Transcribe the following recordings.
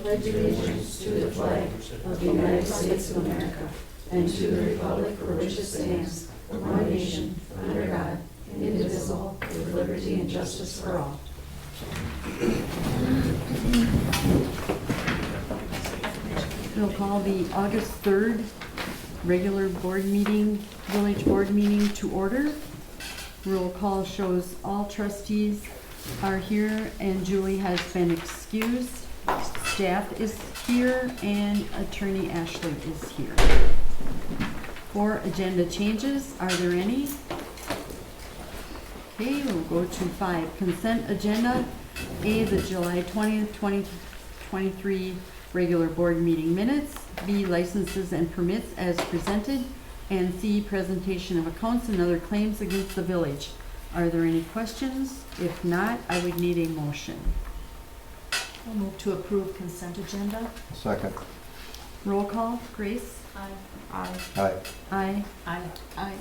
pledge allegiance to the flag of the United States of America and to the republic for which it stands, one nation, under God, indivisible, with liberty and justice for all. We'll call the August 3rd regular board meeting, village board meeting to order. Roll call shows all trustees are here and Julie has been excused. Staff is here and Attorney Ashley is here. For agenda changes, are there any? Okay, we'll go to 5. Consent agenda. A, the July 20th, 2023 regular board meeting minutes. B, licenses and permits as presented. And C, presentation of accounts and other claims against the village. Are there any questions? If not, I would need a motion. I'll move to approve consent agenda. Second. Roll call. Grace? Aye. Aye. Aye. Aye. Aye.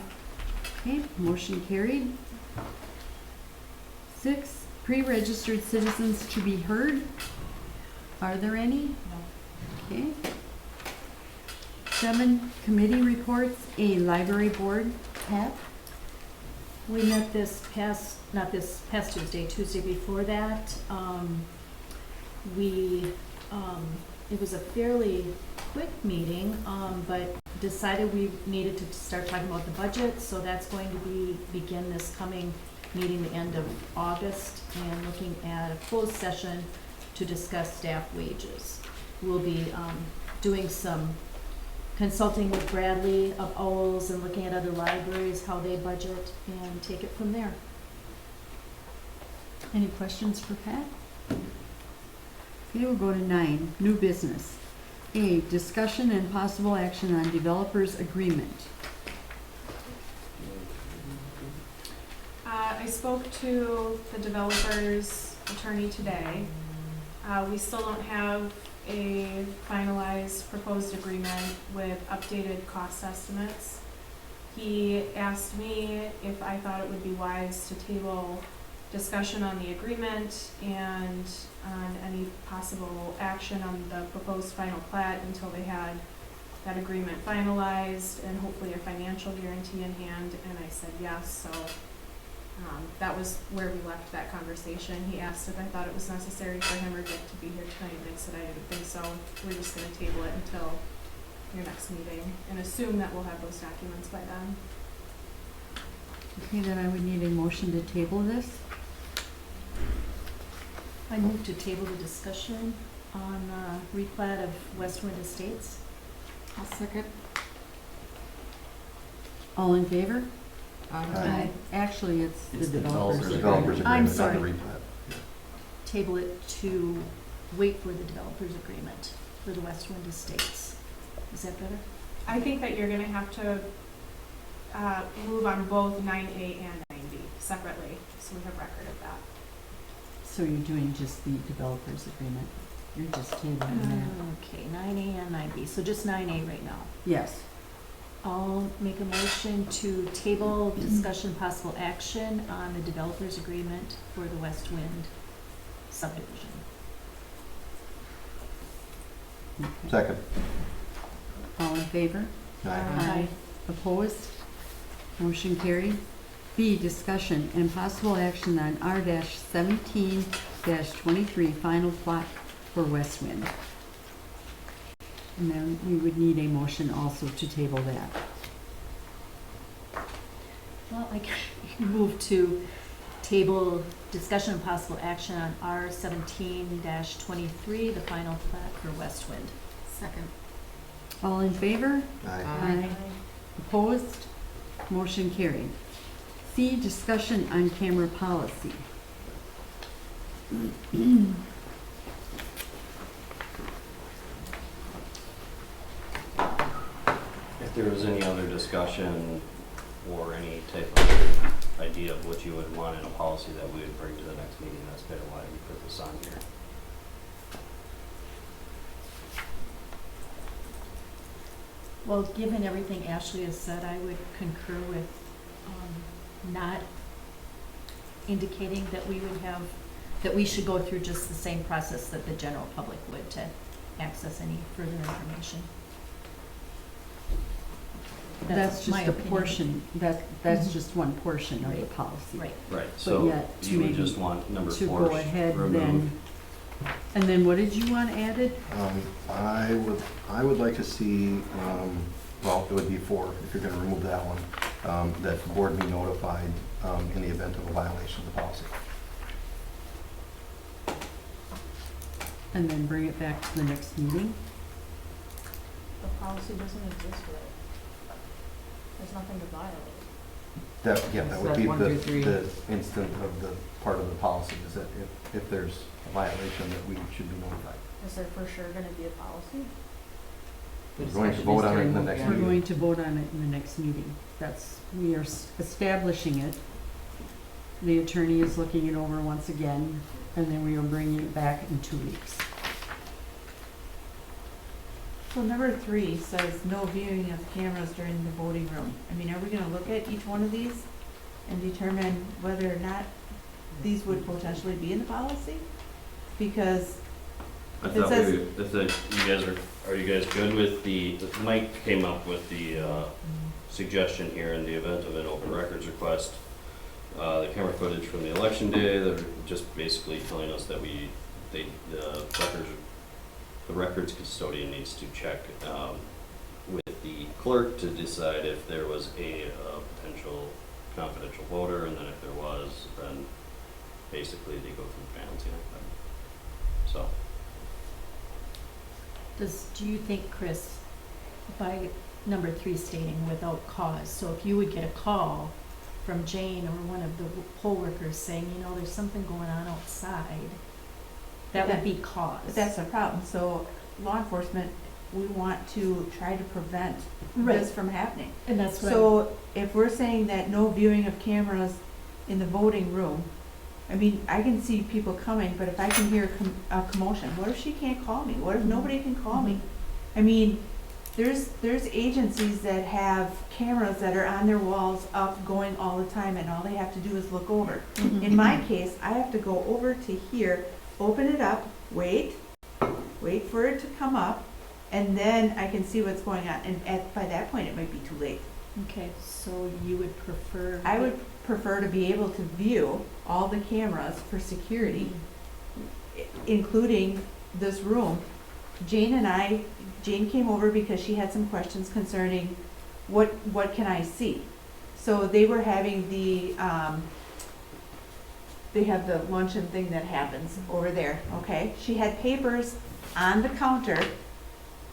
Okay, motion carried. 6, pre-registered citizens to be heard. Are there any? No. Okay. 7, committee reports. A, library board. Pat? We met not this past Tuesday, Tuesday before that. It was a fairly quick meeting, but decided we needed to start talking about the budget, so that's going to begin this coming meeting the end of August, and looking at a closed session to discuss staff wages. We'll be doing some consulting with Bradley of Owls and looking at other libraries, how they budget, and take it from there. Any questions for Pat? Okay, we'll go to 9, new business. A, discussion and possible action on developers agreement. I spoke to the developer's attorney today. We still don't have a finalized proposed agreement with updated cost estimates. He asked me if I thought it would be wise to table discussion on the agreement and on any possible action on the proposed final plat until they had that agreement finalized and hopefully a financial guarantee in hand, and I said yes. So that was where we left that conversation. He asked if I thought it was necessary for him or Dick to be here tonight, and I said I didn't think so. We're just going to table it until your next meeting and assume that we'll have those documents by then. Okay, then I would need a motion to table this. I move to table the discussion on replat of Westwind Estates. I'll second. All in favor? Aye. Actually, it's the Developers developers. agreement, I'm not the sorry. replat. Table it to wait for the developer's agreement for the Westwind Estates. Is that better? I think that you're going to have to move on both 9A and 9B separately, so we have record of that. So you're doing just the developers agreement? You're just tabling that? Okay, 9A and 9B, so just 9A right now. Yes. I'll make a motion to table discussion possible action on the developer's agreement for the Westwind subdivision. Okay. Second. All in favor? Aye. Opposed? Motion carried. B, discussion and possible action on R-17-23 final plot for Westwind. And then we would need a motion also to table that. Well, I can move to table discussion and possible action on R-17-23, the final plat for Westwind. Second. All in favor? Aye. Opposed? Motion carried. C, discussion on camera policy. If there was any other discussion or any type of idea of what you would want in a policy that we would bring to the next meeting, that's kind of why we put this on here. Well, given everything Ashley has said, I would concur with not indicating that we would have, that we should go through just the same process that the general public would to access any further information. That's my just a opinion. portion, that's just one portion of the Right. policy. Right. Right, so yet to you would maybe- just want number To 4 go ahead removed. then, and then what did you want added? I would like to see, well, it would be 4, if you're gonna remove that one, that the board be notified, in the event of a violation of the policy. And then bring it back to the next meeting? The policy doesn't exist yet. There's nothing to violate. That It's would like be 1 through 3. the instant of the part of the policy, is that if there's a violation, that we should be notified. Is there for sure gonna be a policy? We're going to vote on it in the next We're meeting. going to vote on it in the next meeting. We are establishing it. The attorney is looking it over once again, and then we are bringing it back in 2 weeks. So number 3 says no viewing of cameras during the voting room. I mean, are we gonna look at each one of these and determine whether or not these would potentially be in the policy? Because I It thought says- are you guys good with Mike came up with the suggestion here in the event of an open records request, the camera footage from the election day, they're just basically telling us that the records custodian needs to check with the clerk to decide if there was a potential confidential voter, and then if there was, then basically they go through balancing it. So. Do you think, Chris, by number 3 stating without cause, so if you would get a call from Jane or one of the poll workers saying, there's something going on outside, that would be cause. but that's the problem. So law enforcement, we want to try to prevent Right. this from happening. And that's what. So if we're saying that no viewing of cameras in the voting room, I mean, I can see people coming, but if I can hear a commotion, what if she can't call me? What if nobody can call me? I mean, there's agencies that have cameras that are on their walls up going all the time, and all they have to do is look over. In my case, I have to go over to here, open it up, wait for it to come up, and then I can see what's going on. And by that point, it might be too late. Okay, so you would prefer. I would prefer to be able to view all the cameras for security, including this room. Jane came over because she had some questions concerning what can I see? So they were having they have the luncheon thing that happens over there, okay? She had papers on the counter.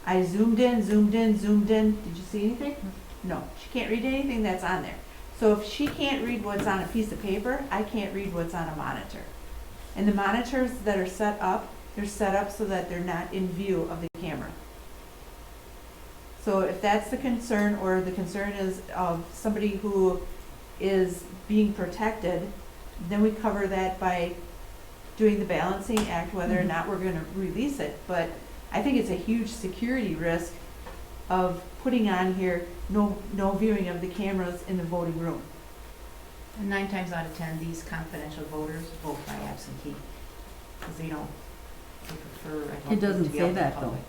I zoomed in. Did you see anything? No, she can't read anything that's on there. So if she can't read what's on a piece of paper, I can't read what's on a monitor. And the monitors that are set up, they're set up so that they're not in view of the camera. So if that's the concern, or the concern is of somebody who is being protected, then we cover that by doing the balancing act, whether or not we're gonna release it. But I think it's a huge security risk of putting on here, no viewing of the cameras in the voting room. And 9 times out of 10, these confidential voters vote by absentee, because they prefer, I think, It doesn't to be say out in the that, though. public.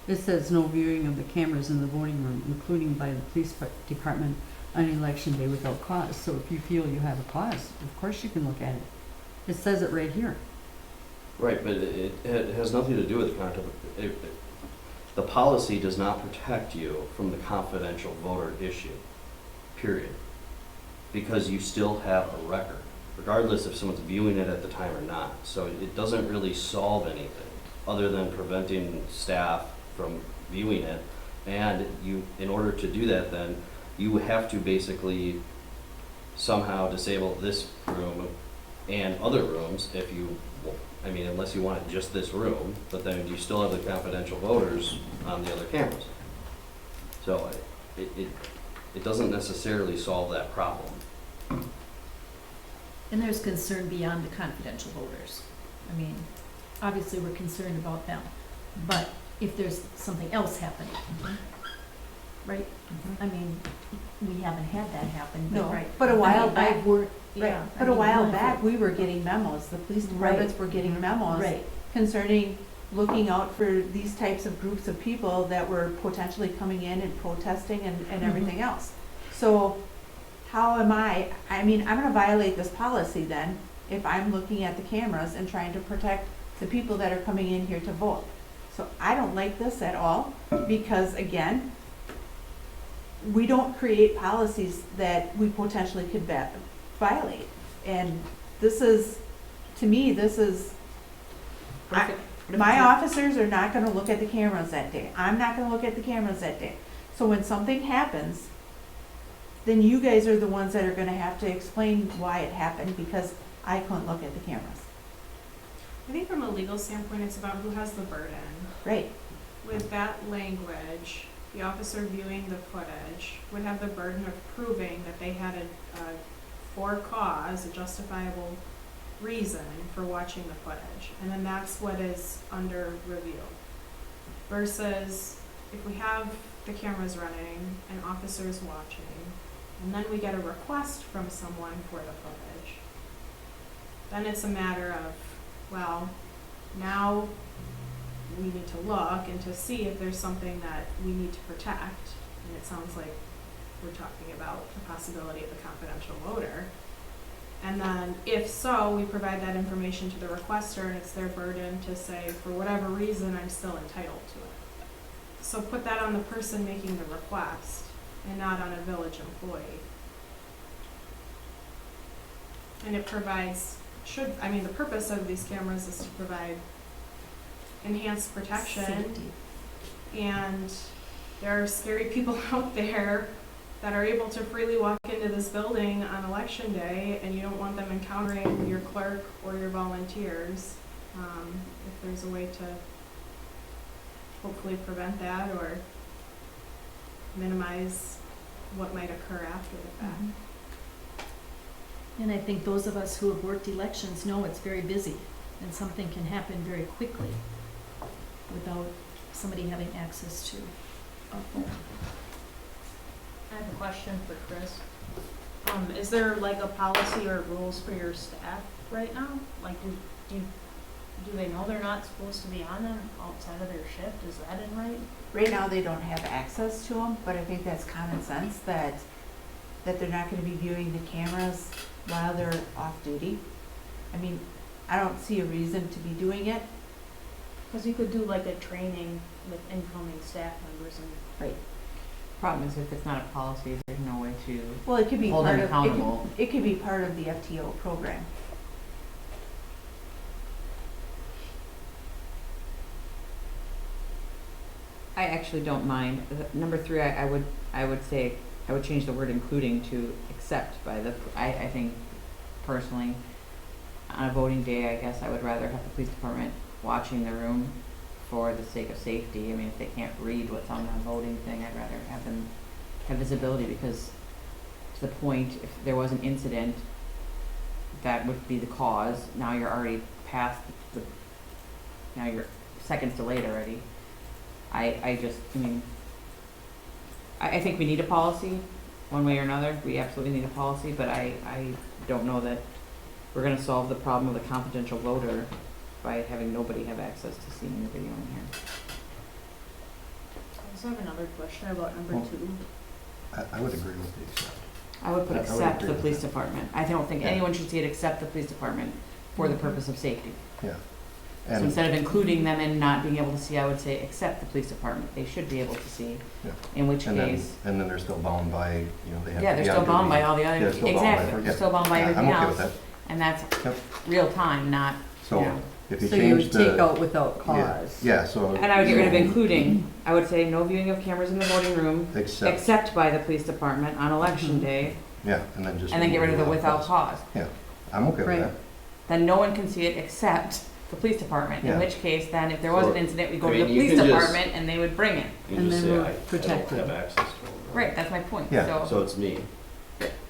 It says no viewing of the cameras in the voting room, including by the police department on election day without cause. So if you feel you have a cause, of course you can look at it. It says it right here. Right, but it has nothing to do with the policy does not protect you from the confidential voter issue, period. Because you still have a record, regardless if someone's viewing it at the time or not. So it doesn't really solve anything, other than preventing staff from viewing it. And in order to do that, then, you have to basically somehow disable this room and other rooms unless you want just this room, but then you still have the confidential voters on the other cameras. So it doesn't necessarily solve that problem. And there's concern beyond the confidential voters. I mean, obviously, we're concerned about them, but if there's something else happening, right? I mean, we haven't had that happen, but. No, but a while back, Right, right, but a while back, we were getting memos, the police departments were getting memos Right, concerning looking out for these types of groups of people that were potentially coming in and protesting and everything else. So how am I mean, I'm gonna violate this policy then if I'm looking at the cameras and trying to protect the people that are coming in here to vote. So I don't like this at all, because again, we don't create policies that we potentially could violate. And this is, to me, this is, my officers are not gonna look at the cameras that day. I'm not gonna look at the cameras that day. So when something happens, then you guys are the ones that are gonna have to explain why it happened, because I couldn't look at the cameras. I think from a legal standpoint, it's about who has the burden. Right. With that language, the officer viewing the footage would have the burden of proving that they had a for cause, a justifiable reason for watching the footage. And then that's what is under review. Versus if we have the cameras running and officers watching, and then we get a request from someone for the footage, then it's a matter of, well, now we need to look and to see if there's something that we need to protect. And it sounds like we're talking about the possibility of a confidential voter. And then if so, we provide that information to the requester, and it's their burden to say, for whatever reason, I'm still entitled to it. So put that on the person making the request and not on a village employee. And it provides, the purpose of these cameras is to provide enhanced protection. Safety. And there are scary people out there that are able to freely walk into this building on election day, and you don't want them encountering your clerk or your volunteers. If there's a way to hopefully prevent that or minimize what might occur after the fact. And I think those of us who have worked elections know it's very busy, and something can happen very quickly without somebody having access to a phone. I have a question for Chris. Is there like a policy or rules for your staff right now? Like, do they know they're not supposed to be on them outside of their shift? Is that in right? Right now, they don't have access to them, but I think that's common sense that they're not gonna be viewing the cameras while they're off duty. I mean, I don't see a reason to be doing it. Because you could do like a training with incoming staff members and. Right. Problem is, if it's not a policy, there's no way to Well, it could be hold part them of, accountable. it could be part of the FTO program. I actually don't mind. Number 3, I would say, I would change the word including to except by the, I think personally, on a voting day, I guess I would rather have the police department watching the room for the sake of safety. I mean, if they can't read what's on the voting thing, I'd rather have them have visibility, because to the point, if there was an incident, that would be the cause. Now you're already past now you're seconds delayed already. I think we need a policy, one way or another. We absolutely need a policy, but I don't know that we're gonna solve the problem of the confidential voter by having nobody have access to seeing the video in here. I also have another question about number Well, 2. I would agree with the accept. I would put I would except agree the with police that. department. I don't think Yeah. anyone should see it except the police department for the purpose of safety. Yeah. So And, instead of including them and not being able to see, I would say except the police department. They should be able to see, Yeah. in which and then, case, and then they're still bound by, they have yeah, to they're be still on bound by duty. all the other, Yeah, still bound by- exactly, yeah. they're still bound by Yeah, everything I'm okay with else. that. And that's Yep. real time, not, So, Yeah. if you So you change would the. take out without cause. Yeah, so. and I would get rid of including. I would say no viewing of cameras in the voting room, Except, except by the police department on election day, yeah, and then just. and then get rid of the without cause. I'm okay with Right. that. Then no one can see it except the police department, in Yeah. which case, then if there was So, an incident, we go I to the mean, you police can just- department and they would bring it. You And just then say, we're I don't protected. have access to them. Right, that's my point, Yeah. so. So it's me,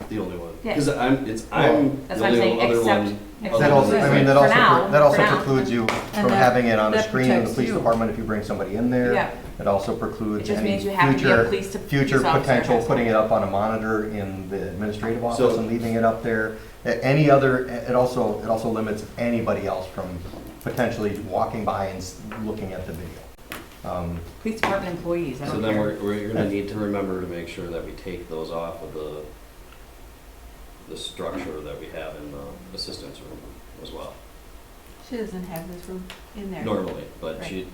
the only one. Yeah. Because I'm That's the why I'm only saying other except- one. except That other also, than I mean, the- that For now, also, that also for now. precludes you from that- having it on the that screen in the protects police you. department if you bring somebody in there. Yeah, It also it precludes just any means you have to be a future, police future officer potential has putting one. it up on a monitor in the administrative office So- and leaving it up there. Any other, it also limits anybody else from potentially walking by and looking at the video. Police department employees, I So don't then care. we're gonna need to remember to make sure that we take those off of the structure that we have in the assistance room as well. She doesn't have this room in there. Normally, but Right.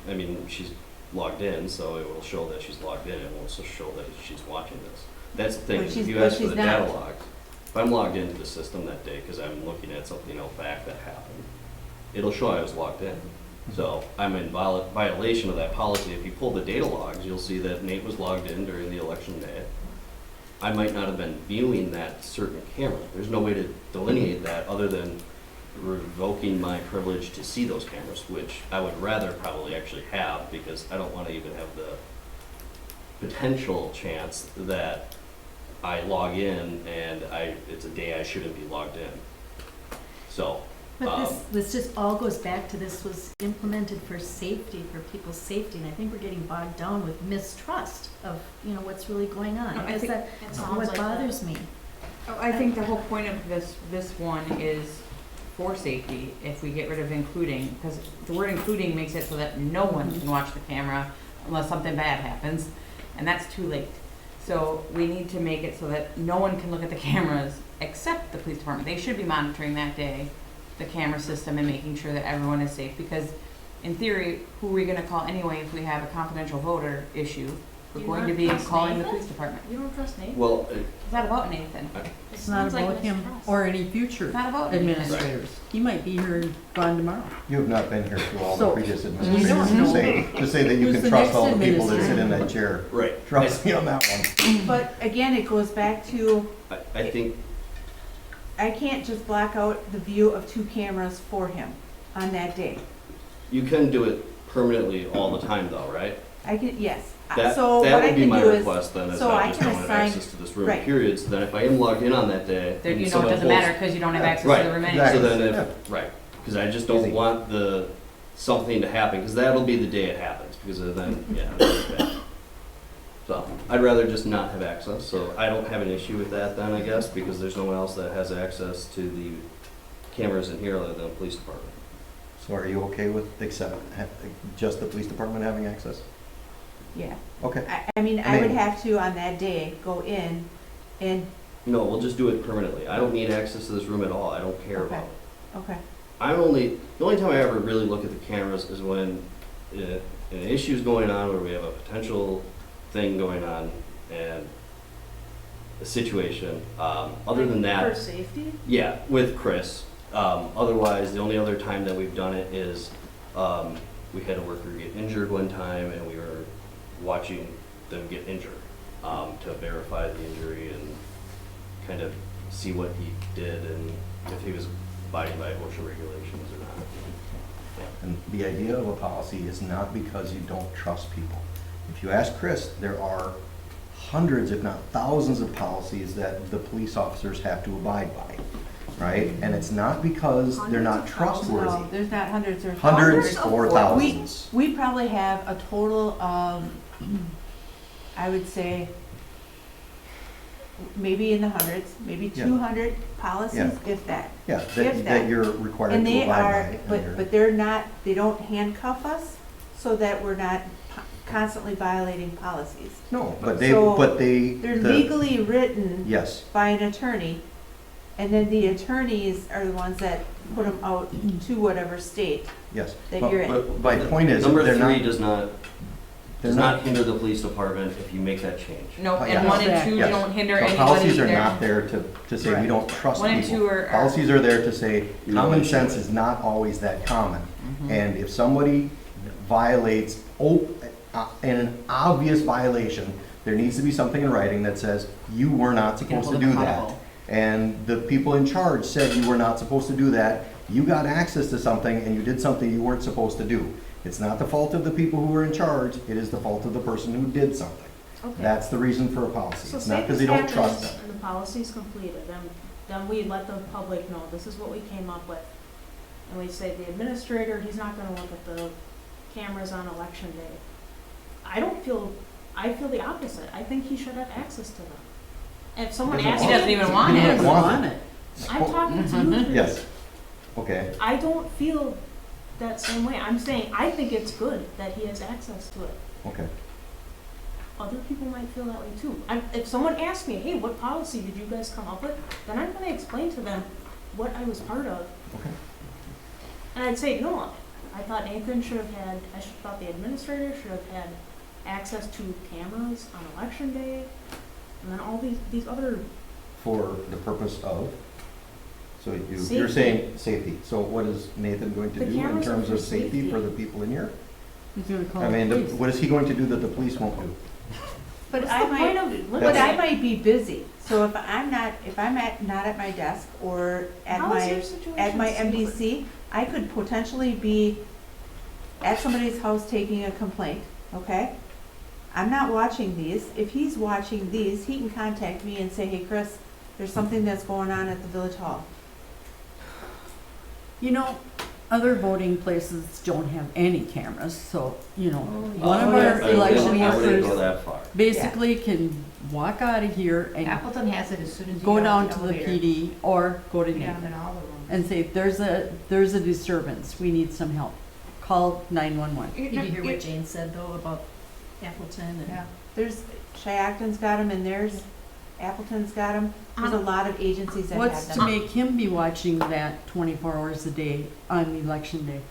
she's logged in, so it will show that she's logged in, it won't also show that she's watching this. That's the thing, But is she's- if you but ask for she's the data not. logs, if I'm logged into the system that day, cause I'm looking at something out back that happened, it'll show I was logged in. So I'm in violation of that policy. If you pull the data logs, you'll see that Nate was logged in during the election day. I might not have been viewing that certain camera. There's no way to delineate that other than revoking my privilege to see those cameras, which I would rather probably actually have, because I don't want to even have the potential chance that I log in and it's a day I shouldn't be logged in. So, But this just all goes back to this was implemented for safety, for people's safety, and I think we're getting bogged down with mistrust of, you know, what's really going on. No, I Because think- that's It sounds what like that. bothers me. Oh, I think the whole point of this one is for safety, if we get rid of including, because the word including makes it so that no one can watch the camera unless something bad happens, and that's too late. So we need to make it so that no one can look at the cameras except the police department. They should be monitoring that day the camera system and making sure that everyone is safe, because in theory, who are we gonna call anyway if we have a confidential voter issue? We're You going not to be trust calling the Nathan? police department. You don't trust Nate? well, It's not about Nathan. It It's not sounds like about him mistrust. or any future It's not about Nathan. administrators. He might be here and gone tomorrow. You have not been here through all the So, previous we administrators don't know. to say that you Who's can the trust next all the people that sit in administrator? that chair. right. Trust me on that one. But again, it goes back to, I think, I can't just block out the view of 2 cameras for him on that day. you can do it permanently all the time though, right? I can, yes. That, So what that I would be can my do is, request then, is so that I I just can don't have assign- access to this room, right. period. So then if I am logged in on that day. There, and you know, it someone doesn't pulls- matter because you don't have access Right. to the remaining. Exactly. So then Yeah. if, right, because I just don't Easy. want something to happen, because that'll be the day it happens, because then, yeah, it's bad. So, I'd rather just not have access, so I don't have an issue with that then, I guess, because there's no one else that has access to the cameras in here other than the police department. So are you okay with just the police department having access? yeah. Okay. I mean, I would mean- have to, on that day, go in and, No, we'll just do it permanently. I don't need access to this room at all, I don't care Okay. about it. okay. The only time I ever really look at the cameras is when an issue's going on where we have a potential thing going on and a situation. Other than that, For safety? yeah, with Chris. Otherwise, the only other time that we've done it is we had a worker get injured one time and we were watching them get injured to verify the injury and kind of see what he did and if he was abiding by OSHA regulations or not. And the idea of a policy is not because you don't trust people. If you ask Chris, there are hundreds, if not thousands of policies that the police officers have to abide by, right? And it's not because they're not No, trustworthy. there's not hundreds or Hundreds thousands. or thousands. We probably have a total of, I would say, maybe in the hundreds, maybe Yeah. 200 policies, Yeah. if that. Yeah, If that that. you're required And to they abide by. are, and you're- but they're not, they don't handcuff us so that we're not constantly violating policies. No, but So, they. They're the- legally written Yes, by an attorney, and then the attorneys are the ones that put them out to whatever state yes. that But- you're in. But my point is, Number they're 3 not, does not they're not not, hinder the police department if you make that change. Nope, Oh, and yeah. 1 and 2 Yes. don't hinder so anybody policies are either. not there to say we Right. don't trust 1 and 2 people. are. Policies are there to say No common issue sense with is not always that common. Mhm. And if somebody violates, in an obvious violation, there needs to be something in writing that says, you were not You can supposed to hold do them that. accountable. And the people in charge said you were not supposed to do that. You got access to something and you did something you weren't supposed to do. It's not the fault of the people who were in charge, it is the fault of the person who did something. Okay. That's the reason for a policy. So It's say not because this they don't trust happens them. and the policy's completed, then we let the public know, this is what we came up with. And we say the administrator, he's not gonna look at the cameras on election day. I feel the opposite. I think he should have access to them. And if someone He doesn't asks He me. doesn't even want He it. doesn't want it. I'm talking to you. Yes, okay. I don't feel that same way. I'm saying, I think it's good that he has access to it. Okay. Other people might feel that way too. If someone asked me, hey, what policy did you guys come up with? Then I'm gonna explain to them what I was part of. Okay. And I'd say, no, I thought Nathan should have had, thought the administrator should have had access to cameras on election day. And then all these other, For the purpose of? So you're Safety. saying safety. So what is Nathan going to The do in cameras are terms for of safety safety. for the people in here? He's gonna call I the mean, police. what is he going to do that the police won't do? But what's I the point might, of but limiting I it? might be busy, so if I'm not at my desk or at How is your my, situation at my safer? MDC, I could potentially be at somebody's house taking a complaint, okay? I'm not watching these. If he's watching these, he can contact me and say, hey, Chris, there's something that's going on at the village hall. You know, other voting places don't have any cameras, so, you know, Oh, one of yeah. our election I wouldn't go workers that far. basically can walk out of here and Appleton has it as soon as you go get down off to the elevator. PD or go to Yeah, Nathan in all the rooms. and say, there's a disturbance, we need some help. Call 911. Did you hear what Jane said though about Appleton and? Yeah, there's, Shiocton's got them and there's, Appleton's got them. There's a lot of agencies that What's have to them. make him be watching that 24 hours a day on election day?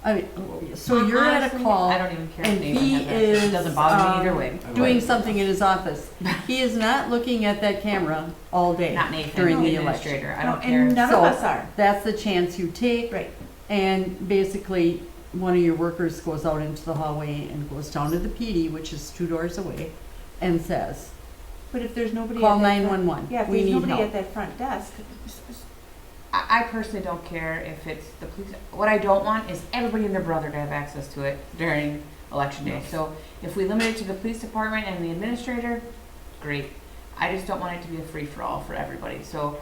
I mean, so you're at a Honestly, call I don't even care if and Nathan he has access. is, It doesn't bother me either way. doing Right. something in his office. He is not looking at that camera all day Not Nathan, during the the election. administrator. I No, don't care. and none So- of us are. That's the chance you take. Right. And basically, one of your workers goes out into the hallway and goes down to the PD, which is 2 doors away, and says, But if there's nobody call at that front, 911, yeah, if we there's need nobody help. at that front desk, I personally don't care if it's the police. What I don't want is everybody and their brother to have access to it during election day. So if we limit it to the police department and the administrator, great. I just don't want it to be a free-for-all for everybody. So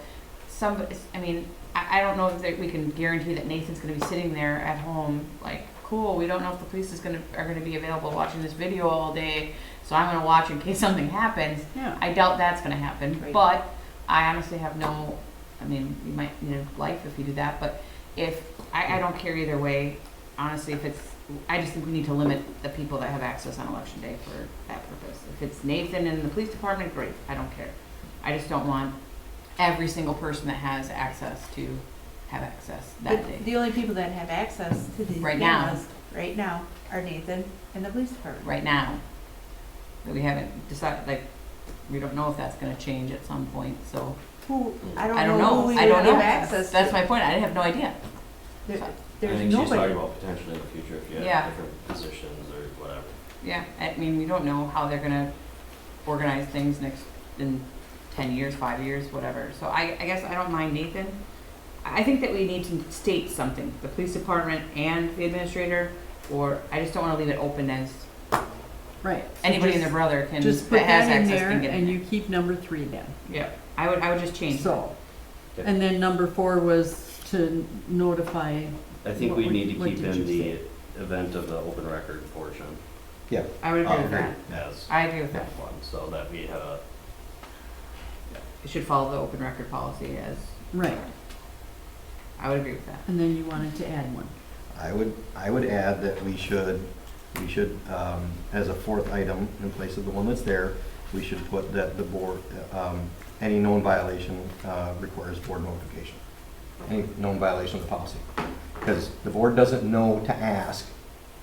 I don't know if we can guarantee that Nathan's gonna be sitting there at home, like, cool, we don't know if the police are gonna be available watching this video all day, so I'm gonna watch in case something happens. Yeah. I doubt that's gonna happen, Right. but I honestly have no, you might need a life if you do that, but I don't care either way. Honestly, I just think we need to limit the people that have access on election day for that purpose. If it's Nathan and the police department, great, I don't care. I just don't want every single person that has access to have access that but day. the only people that have access to these Right now. cameras right now are Nathan and the police department. Right now, that we haven't decided, we don't know if that's gonna change at some point, so. Who, I I don't don't know know, who we I would don't give know. access to. That's my point, I have no idea. There- I There's think she's talking nobody. about potentially in the future if you Yeah. have different positions or whatever. Yeah, we don't know how they're gonna organize things in 10 years, 5 years, whatever. So I guess I don't mind Nathan. I think that we need to state something, the police department and the administrator, or I just don't wanna leave it open as Right. So anybody and just- their brother can, Just that put has that in access there can get and in you keep number 3 then. there. Yeah, I would just change. So, Okay. and then number 4 was to notify, I think What we would- need to what keep did in you the event of the open record portion. Yeah. I would agree with that. As I agree with that. one, so that we have a, It should follow the open record policy as, right, I would agree with that. and then you wanted to add one. I would add that we should, as a 4th item, in place of the one that's there, we should put that the board, any known violation requires board notification. Any known violation of the policy. Because the board doesn't know to ask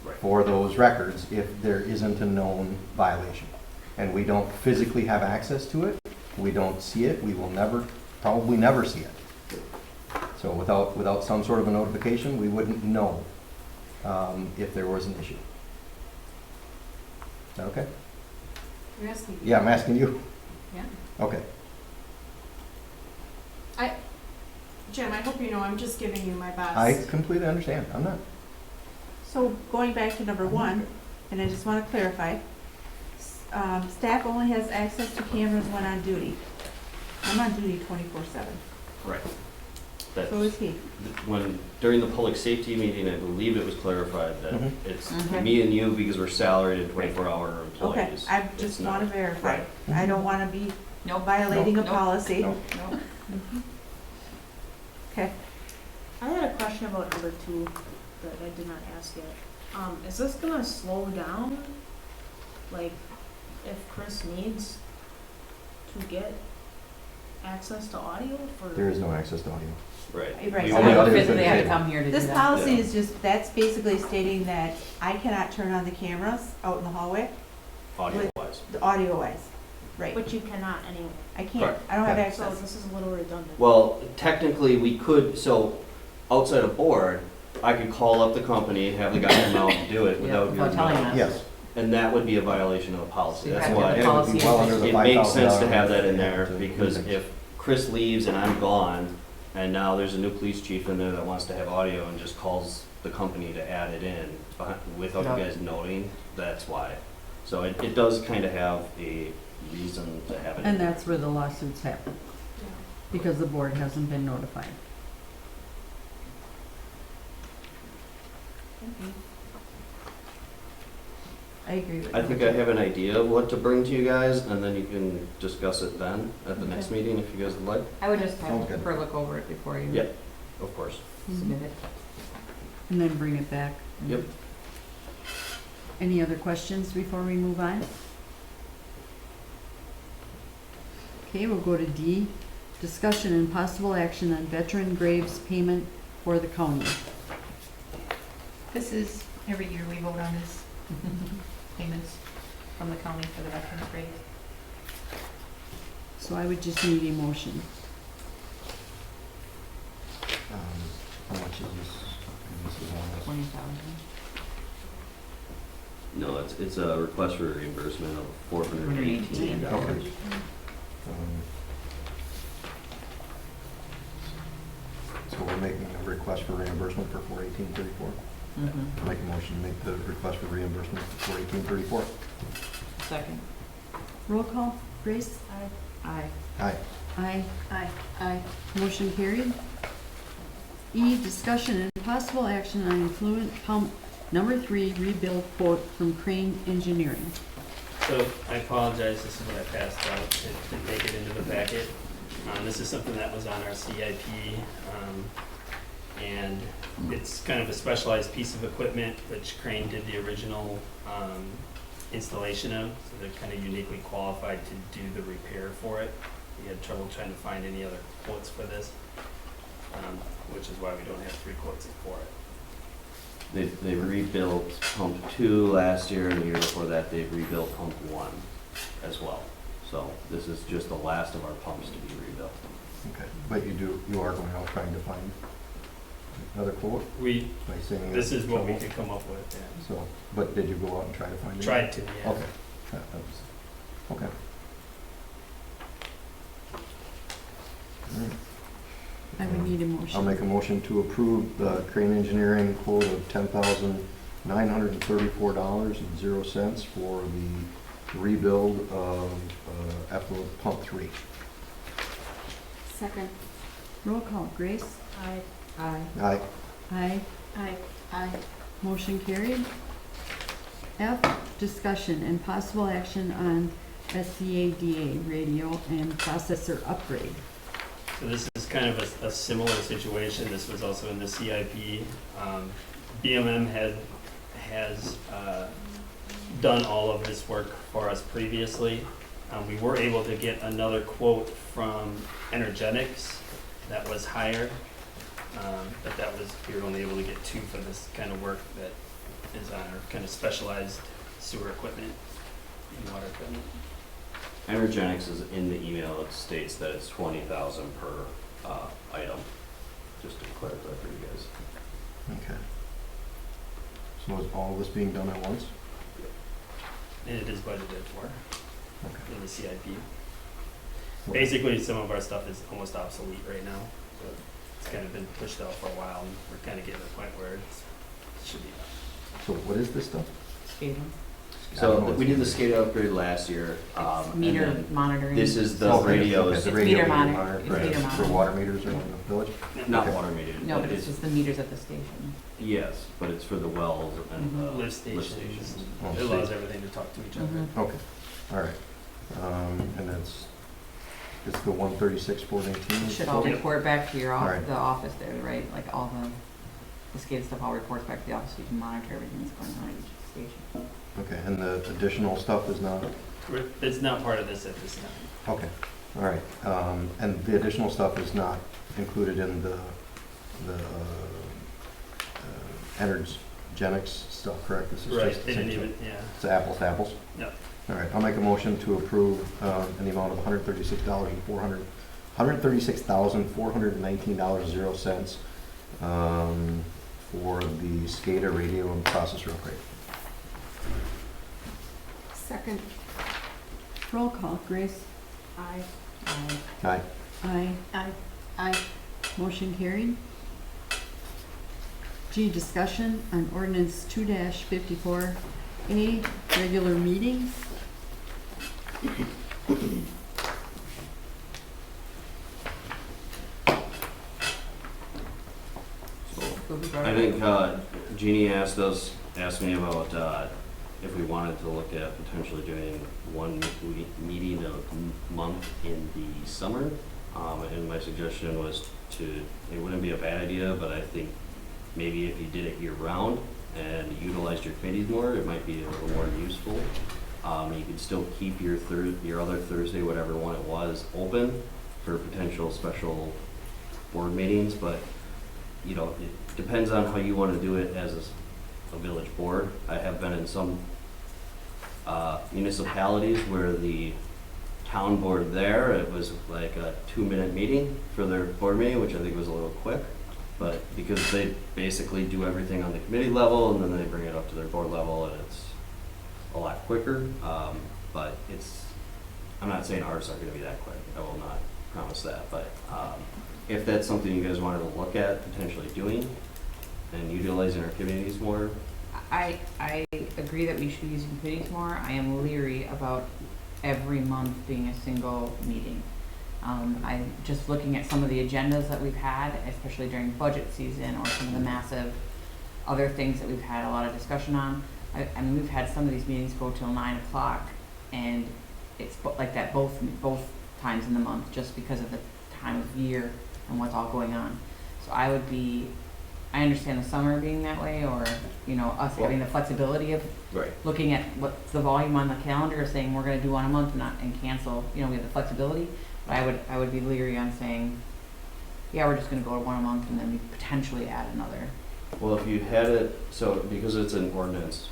Right. for those records if there isn't a known violation. And we don't physically have access to it, we don't see it, we will probably never see it. So without some sort of a notification, we wouldn't know if there was an issue. Is that okay? You're asking. Yeah, I'm asking you. Yeah. Okay. Jim, I hope you know I'm just giving you my best. I completely understand. I'm not. So going back to number 1, and I just want to clarify, staff only has access to cameras when on duty. I'm on duty 24/7. right. That's, So is he. during the public safety meeting, I believe it was clarified that Mhm. it's Mhm. me and you because we're salaried and 24-hour Okay, employees. I It's just not- want to verify. Right. I don't want to be Nope. violating a Nope. policy. Nope. Nope. Okay. I had a question about number 2, that I did not ask yet. Is this gonna slow down? Like, if Chris needs to get access to audio for? There is no access to audio. Right. Right. We So only the audio do- is Physically have to table. come here to do This that. policy Yeah. is just, that's basically stating that I cannot turn on the cameras out in the hallway, Audio wise. the audio wise. Right. But you cannot anyway. I can't, Correct. I don't have Yeah. So access. this is a little redundant. Well, technically, we could, so outside of board, I could call up the company, have the guy come out and do it Yeah, without your without telling knowledge. us. Yes. And that would be a violation of the policy. You That's have to have why the And it would be policy well in under the it makes sense to $5,000 have that in there, to do because things. if Chris leaves and I'm gone, and now there's a new police chief in there that wants to have audio and just calls the company to add it in without you Yeah. guys noting, that's why. So it does kind of have a reason to have it. And that's where the lawsuits happen, because the board hasn't been notified. I agree with I that. think I have an idea of what to bring to you guys, and then you can discuss it then at the next meeting if you guys would like. I would just Sounds have good. her look over it before you Yeah. Of course. submit it. And then bring it back. Yep. Any other questions before we move on? Okay, we'll go to D, discussion and possible action on veteran graves payment for the county. This is, every year we vote on this, payments from the county for the veterans' graves. So I would just need a motion. How much is this? This is on 20,000. No, it's a request for reimbursement of $418. So we're making a request for reimbursement for 418.34. Mm-hmm. Make a motion to make the request for reimbursement for 418.34. Second. Roll call, Grace? Aye. Aye. Aye. Aye. Aye. Motion carried. E, discussion and possible action on influent pump number 3 rebuild quote from Crane Engineering. So I apologize, this is what I passed out, it didn't make it into the packet. This is something that was on our CIP, and it's kind of a specialized piece of equipment which Crane did the original installation of, so they're kind of uniquely qualified to do the repair for it. We had trouble trying to find any other quotes for this, which is why we don't have 3 quotes for it. They rebuilt pump 2 last year, and the year before that, they rebuilt pump 1 as well. So this is just the last of our pumps to be rebuilt. Okay, but you are going out trying to find another quote by saying. This is what we trouble? could come up with, yeah. So, but did you go out and try to find it? Tried to, yeah. Okay. That was, okay. All right. I would need a motion. I'll make a motion to approve the Crane Engineering quote of $10,934.00 for the rebuild of effluent pump 3. Second. Roll call, Grace? Aye. Aye. Aye. Aye. Aye. Aye. Motion carried. F, discussion and possible action on SCADA radio and processor upgrade. So this is kind of a similar situation. This was also in the CIP. BMM has done all of this work for us previously. We were able to get another quote from Energetics that was higher, but we were only able to get 2 for this kind of work that is on our kind of specialized sewer equipment and water equipment. Energetics is in the email, it states that it's $20,000 per item, just to clarify for you guys. Okay. So is all this being done at once? And it is budgeted for Okay. in the CIP. Basically, some of our stuff is almost obsolete right now, so it's kind of been pushed out for a while, and we're kind of getting to the point where it should be done. So what is this stuff? Skating. I don't know So what's we did the in SCADA upgrade last year. It's and meter then monitoring. This is the Oh, okay, radios. okay, the It's radio meter meter monitor. It's right, meter for monitor. water meters around the village? Not Okay. water metered. No, but it's just the meters at the station. Yes, but it's for the wells and the Lift stations. stations. Oh, It allows everything to talk to each other. Mhm. Okay, all right. And it's the 136, 418? Should all report back to your All right. the office there, right? Like all the SCADA stuff all reports back to the office, so you can monitor everything that's going on at each station. Okay, and the additional stuff is not, It's not part of this at this time. okay, all right. And the additional stuff is not included in the energenics stuff, correct? This is Right, just they didn't essentially- even, yeah. It's apples to apples? Yep. All right, I'll make a motion to approve in the amount of $136,419.00 for the SCADA radio and processor upgrade. Second. Roll call, Grace. Aye. Aye. Aye. Aye. Aye. Motion carried. G, discussion on ordinance 2-54A, regular meetings. I think Jeannie asked me about if we wanted to look at potentially doing one meeting a month in the summer. And my suggestion was it wouldn't be a bad idea, but I think maybe if you did it year round and utilized your committees more, it might be a little more useful. You could still keep your other Thursday, whatever one it was, open for potential special board meetings, but it depends on how you want to do it as a village board. I have been in some municipalities where the town board there, it was like a 2-minute meeting for their board meeting, which I think was a little quick, but because they basically do everything on the committee level and then they bring it up to their board level, and it's a lot quicker. But I'm not saying ours aren't going to be that quick. I will not promise that, but if that's something you guys wanted to look at potentially doing and utilizing our committees more. I agree that we should be using committees more. I am leery about every month being a single meeting. I'm just looking at some of the agendas that we've had, especially during budget season or some of the massive other things that we've had a lot of discussion on. I mean, we've had some of these meetings go till 9 o'clock, and it's like that both times in the month, just because of the time of year and what's all going on. So I understand the summer being that way, or us having the flexibility of Right. looking at what's the volume on the calendar, saying we're going to do one a month and cancel. We have the flexibility, but I would be leery on saying, yeah, we're just going to go to one a month and then we potentially add another. Well, if you had it, so because it's an ordinance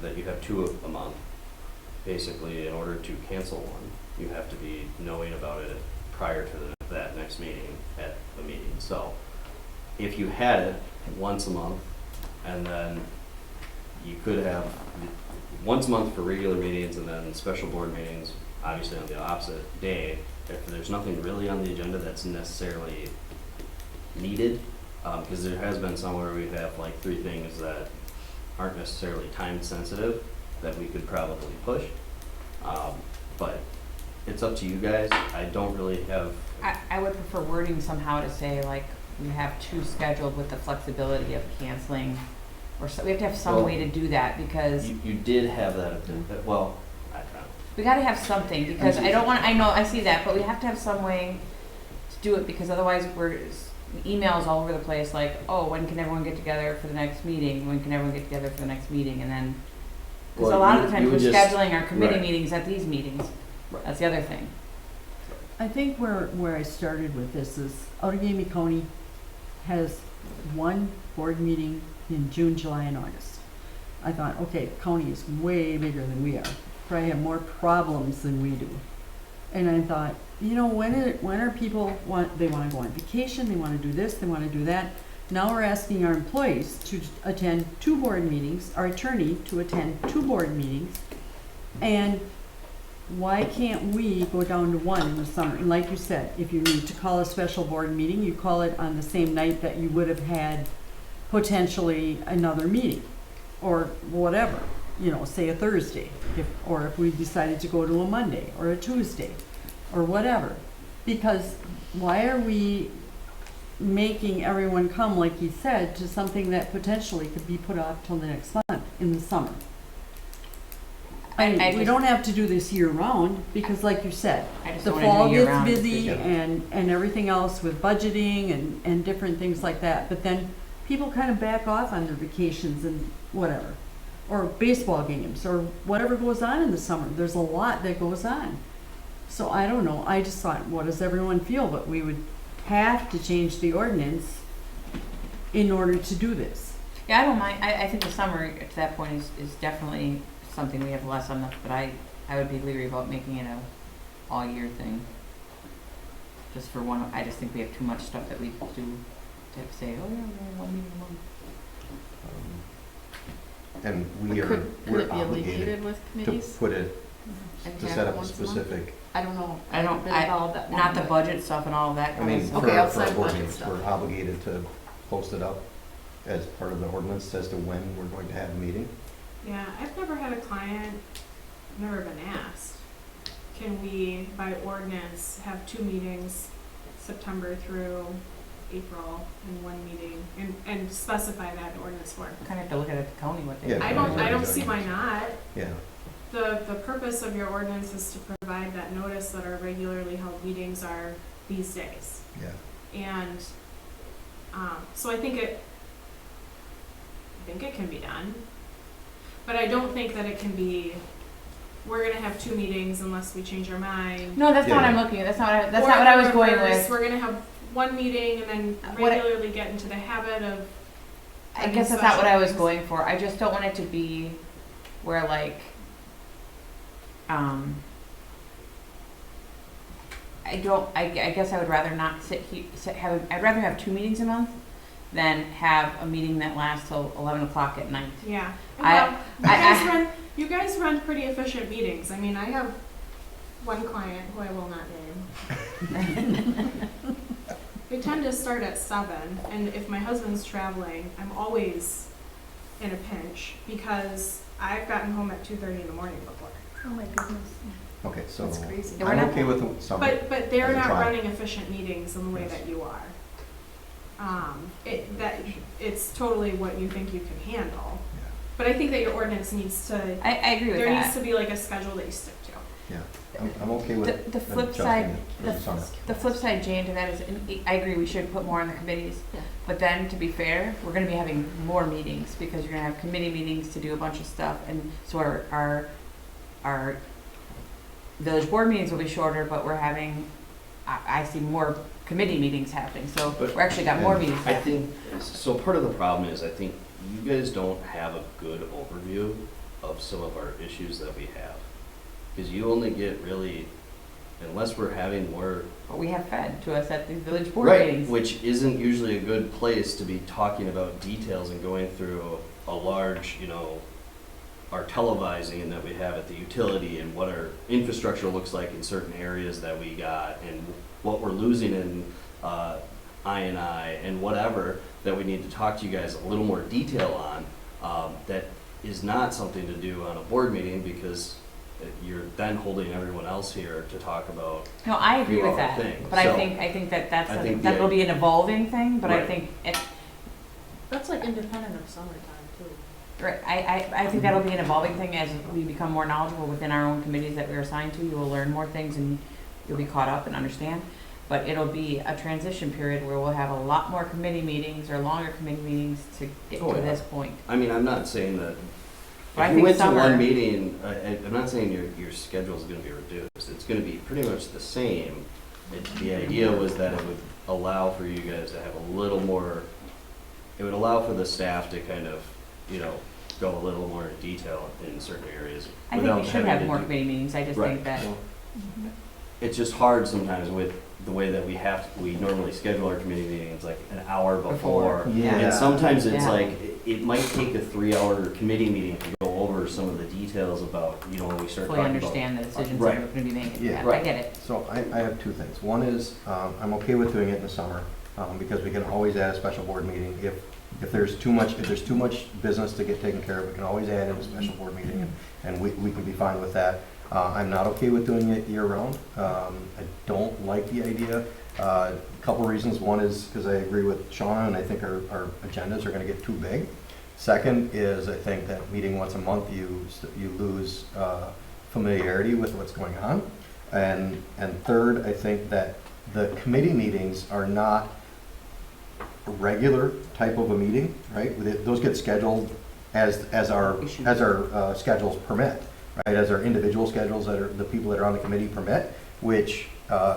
that you have 2 a month, basically in order to cancel one, you have to be knowing about it prior to that next meeting at the meeting. So if you had it once a month, and then you could have once a month for regular meetings and then special board meetings, obviously on the opposite day, if there's nothing really on the agenda that's necessarily needed, because there has been some where we have like 3 things that aren't necessarily time sensitive that we could probably push, but it's up to you guys. I don't really have. I would prefer wording somehow to say like we have 2 scheduled with the flexibility of canceling, or so we have to have some way to do that, because You did have that, well, I don't know. we got to have something, because I don't want. I know I see that, but we have to have some way to do it, because otherwise we're emails all over the place. Like, oh, when can everyone get together for the next meeting? When can everyone get together for the next meeting? And then because Well, a lot of you- the times you we're would just- scheduling our committee right. meetings at these meetings. Right. That's the other thing. I think where I started with this is Outagamie County has one board meeting in June, July, and August. I thought, okay, the county is way bigger than we are. Probably have more problems than we do. And I thought, when are people they want to go on vacation, they want to do this, they want to do that. Now we're asking our employees to attend 2 board meetings, our attorney to attend 2 board meetings, and why can't we go down to 1 in the summer? And like you said, if you need to call a special board meeting, you call it on the same night that you would have had potentially another meeting, or whatever, say a Thursday, or if we decided to go to a Monday or a Tuesday, or whatever. Because why are we making everyone come, like he said, to something that potentially could be put off till the next month in the summer? We don't have to do this year round, because like you said, I just the don't wanna fall do year gets round. busy and everything else with budgeting and different things like that. But then people kind of back off on their vacations and whatever, or baseball games, or whatever goes on in the summer. There's a lot that goes on. So I don't know, I just thought, what does everyone feel? But we would have to change the ordinance in order to do this. Yeah, I don't mind. I think the summer to that point is definitely something we have less on, but I would be leery about making it a all year thing. Just for one, I just think we have too much stuff that we do to say, oh yeah, we're 1 meeting a month. And Could we're it be obligated alleviated with to committees? put it, And to have set it up a once month? specific, I don't know. I don't- haven't been involved that Not long, the but- budget stuff and all of that I kind mean, of for stuff. Okay, our outside board budget meetings, stuff. we're obligated to post it up as part of the ordinance as to when we're going to have a meeting. Yeah, I've never had a client, never been asked, can we, by ordinance, have 2 meetings, September through April, and 1 meeting, and specify that in ordinance form? Kind of have to look at it the county what they. Yeah. I don't see why not. Yeah, The purpose of your ordinance is to provide that notice that our regularly held meetings are these days. yeah. And, so I think it can be done. But I don't think that it can be, we're gonna have 2 meetings unless we change our mind. No, that's not what Yeah. I'm looking at. That's not Or what I was the going reverse, with. We're gonna have 1 meeting and then What I- regularly get into the habit of. I having guess that's not what special I was meetings. going for. I just don't want it to be where like, I guess I would rather not I'd rather have 2 meetings a month than have a meeting that lasts till 11 o'clock at night. Yeah. I- Well, you guys run pretty efficient meetings. I mean, I have one client who I will not name. They tend to start at 7, and if my husband's traveling, I'm always in a pinch because I've gotten home at 2:30 in the morning before. Oh my goodness. Okay, so That's crazy. Yeah, we're I'm not- okay with the summer. But they're As a not trial. running efficient meetings in the way Yes. that you are. It's totally what you think you can handle. Yeah. But I think that your ordinance needs to, I agree with there needs that. to be like a schedule that you stick to. Yeah, I'm okay with The flip adjusting side, it for the summer. the flip side, Jane, to that is, and I agree, we should put more on the committees. Yeah. But then, to be fair, we're gonna be having more meetings, because you're gonna have committee meetings to do a bunch of stuff, and so our village board meetings will be shorter, but we're having, I see more committee meetings happening, so But- we're actually got more and meetings I happening. think, so part of the problem is, I think you guys don't have a good overview of some of our issues that we have. Because you only get really, unless we're having more. But we have fed to us at the village board Right, meetings. which isn't usually a good place to be talking about details and going through a large, our televising that we have at the utility and what our infrastructure looks like in certain areas that we got and what we're losing in I&I and whatever that we need to talk to you guys a little more detail on. That is not something to do on a board meeting because you're then holding everyone else here to talk about. No, I agree few with other that, things. but I So, think that I think that'll be an evolving thing, but I Right. think it, That's like independent of summertime too. right, I think that'll be an evolving thing as we become more knowledgeable within our own committees that we're assigned to. You will learn more things and you'll be caught up and understand. But it'll be a transition period where we'll have a lot more committee meetings or longer committee meetings to get Oh, to yeah. this point. I mean, I'm not saying that, But I if you think went to summer- one meeting, I'm not saying your schedule is gonna be reduced, it's gonna be pretty much the same. The idea was that it would allow for you guys to have a little more, it would allow for the staff to kind of, go a little more in detail in certain areas. I think without we should having have to more do- committee meetings, I just Right. think that, Well, It's just hard sometimes with the way that we normally schedule our committee meetings, like an hour before. Yeah. And sometimes it's Yeah. like, it might take a 3-hour committee meeting to go over some of the details about, when we start fully talking about. understand the decisions that Right. we're gonna be making. Yeah. Yeah, I Right. get it. So I have 2 things. One is, I'm okay with doing it in the summer, because we can always add a special board meeting. If there's too much business to get taken care of, we can always add in a special board meeting, and we can be fine with that. I'm not okay with doing it year-round. I don't like the idea. A couple reasons. One is because I agree with Shauna, and I think our agendas are gonna get too big. Second is, I think that meeting once a month, you lose familiarity with what's going on. And third, I think that the committee meetings are not regular type of a meeting, right? Those get scheduled as our schedules permit, right? As our individual schedules that are the people that are on the committee permit, which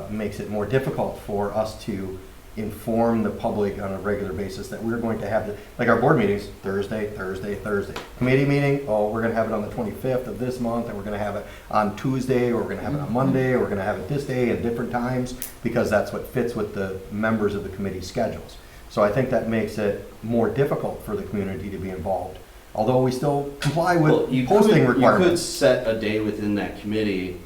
makes it more difficult for us to inform the public on a regular basis that we're going to have like our board meetings, Thursday. Committee meeting, we're gonna have it on the 25th of this month, and we're gonna have it on Tuesday, or we're gonna have it on Monday, or we're gonna have it this day at different times, because that's what fits with the members of the committee schedules. So I think that makes it more difficult for the community to be involved, although we still comply with posting requirements. You could set a day within that committee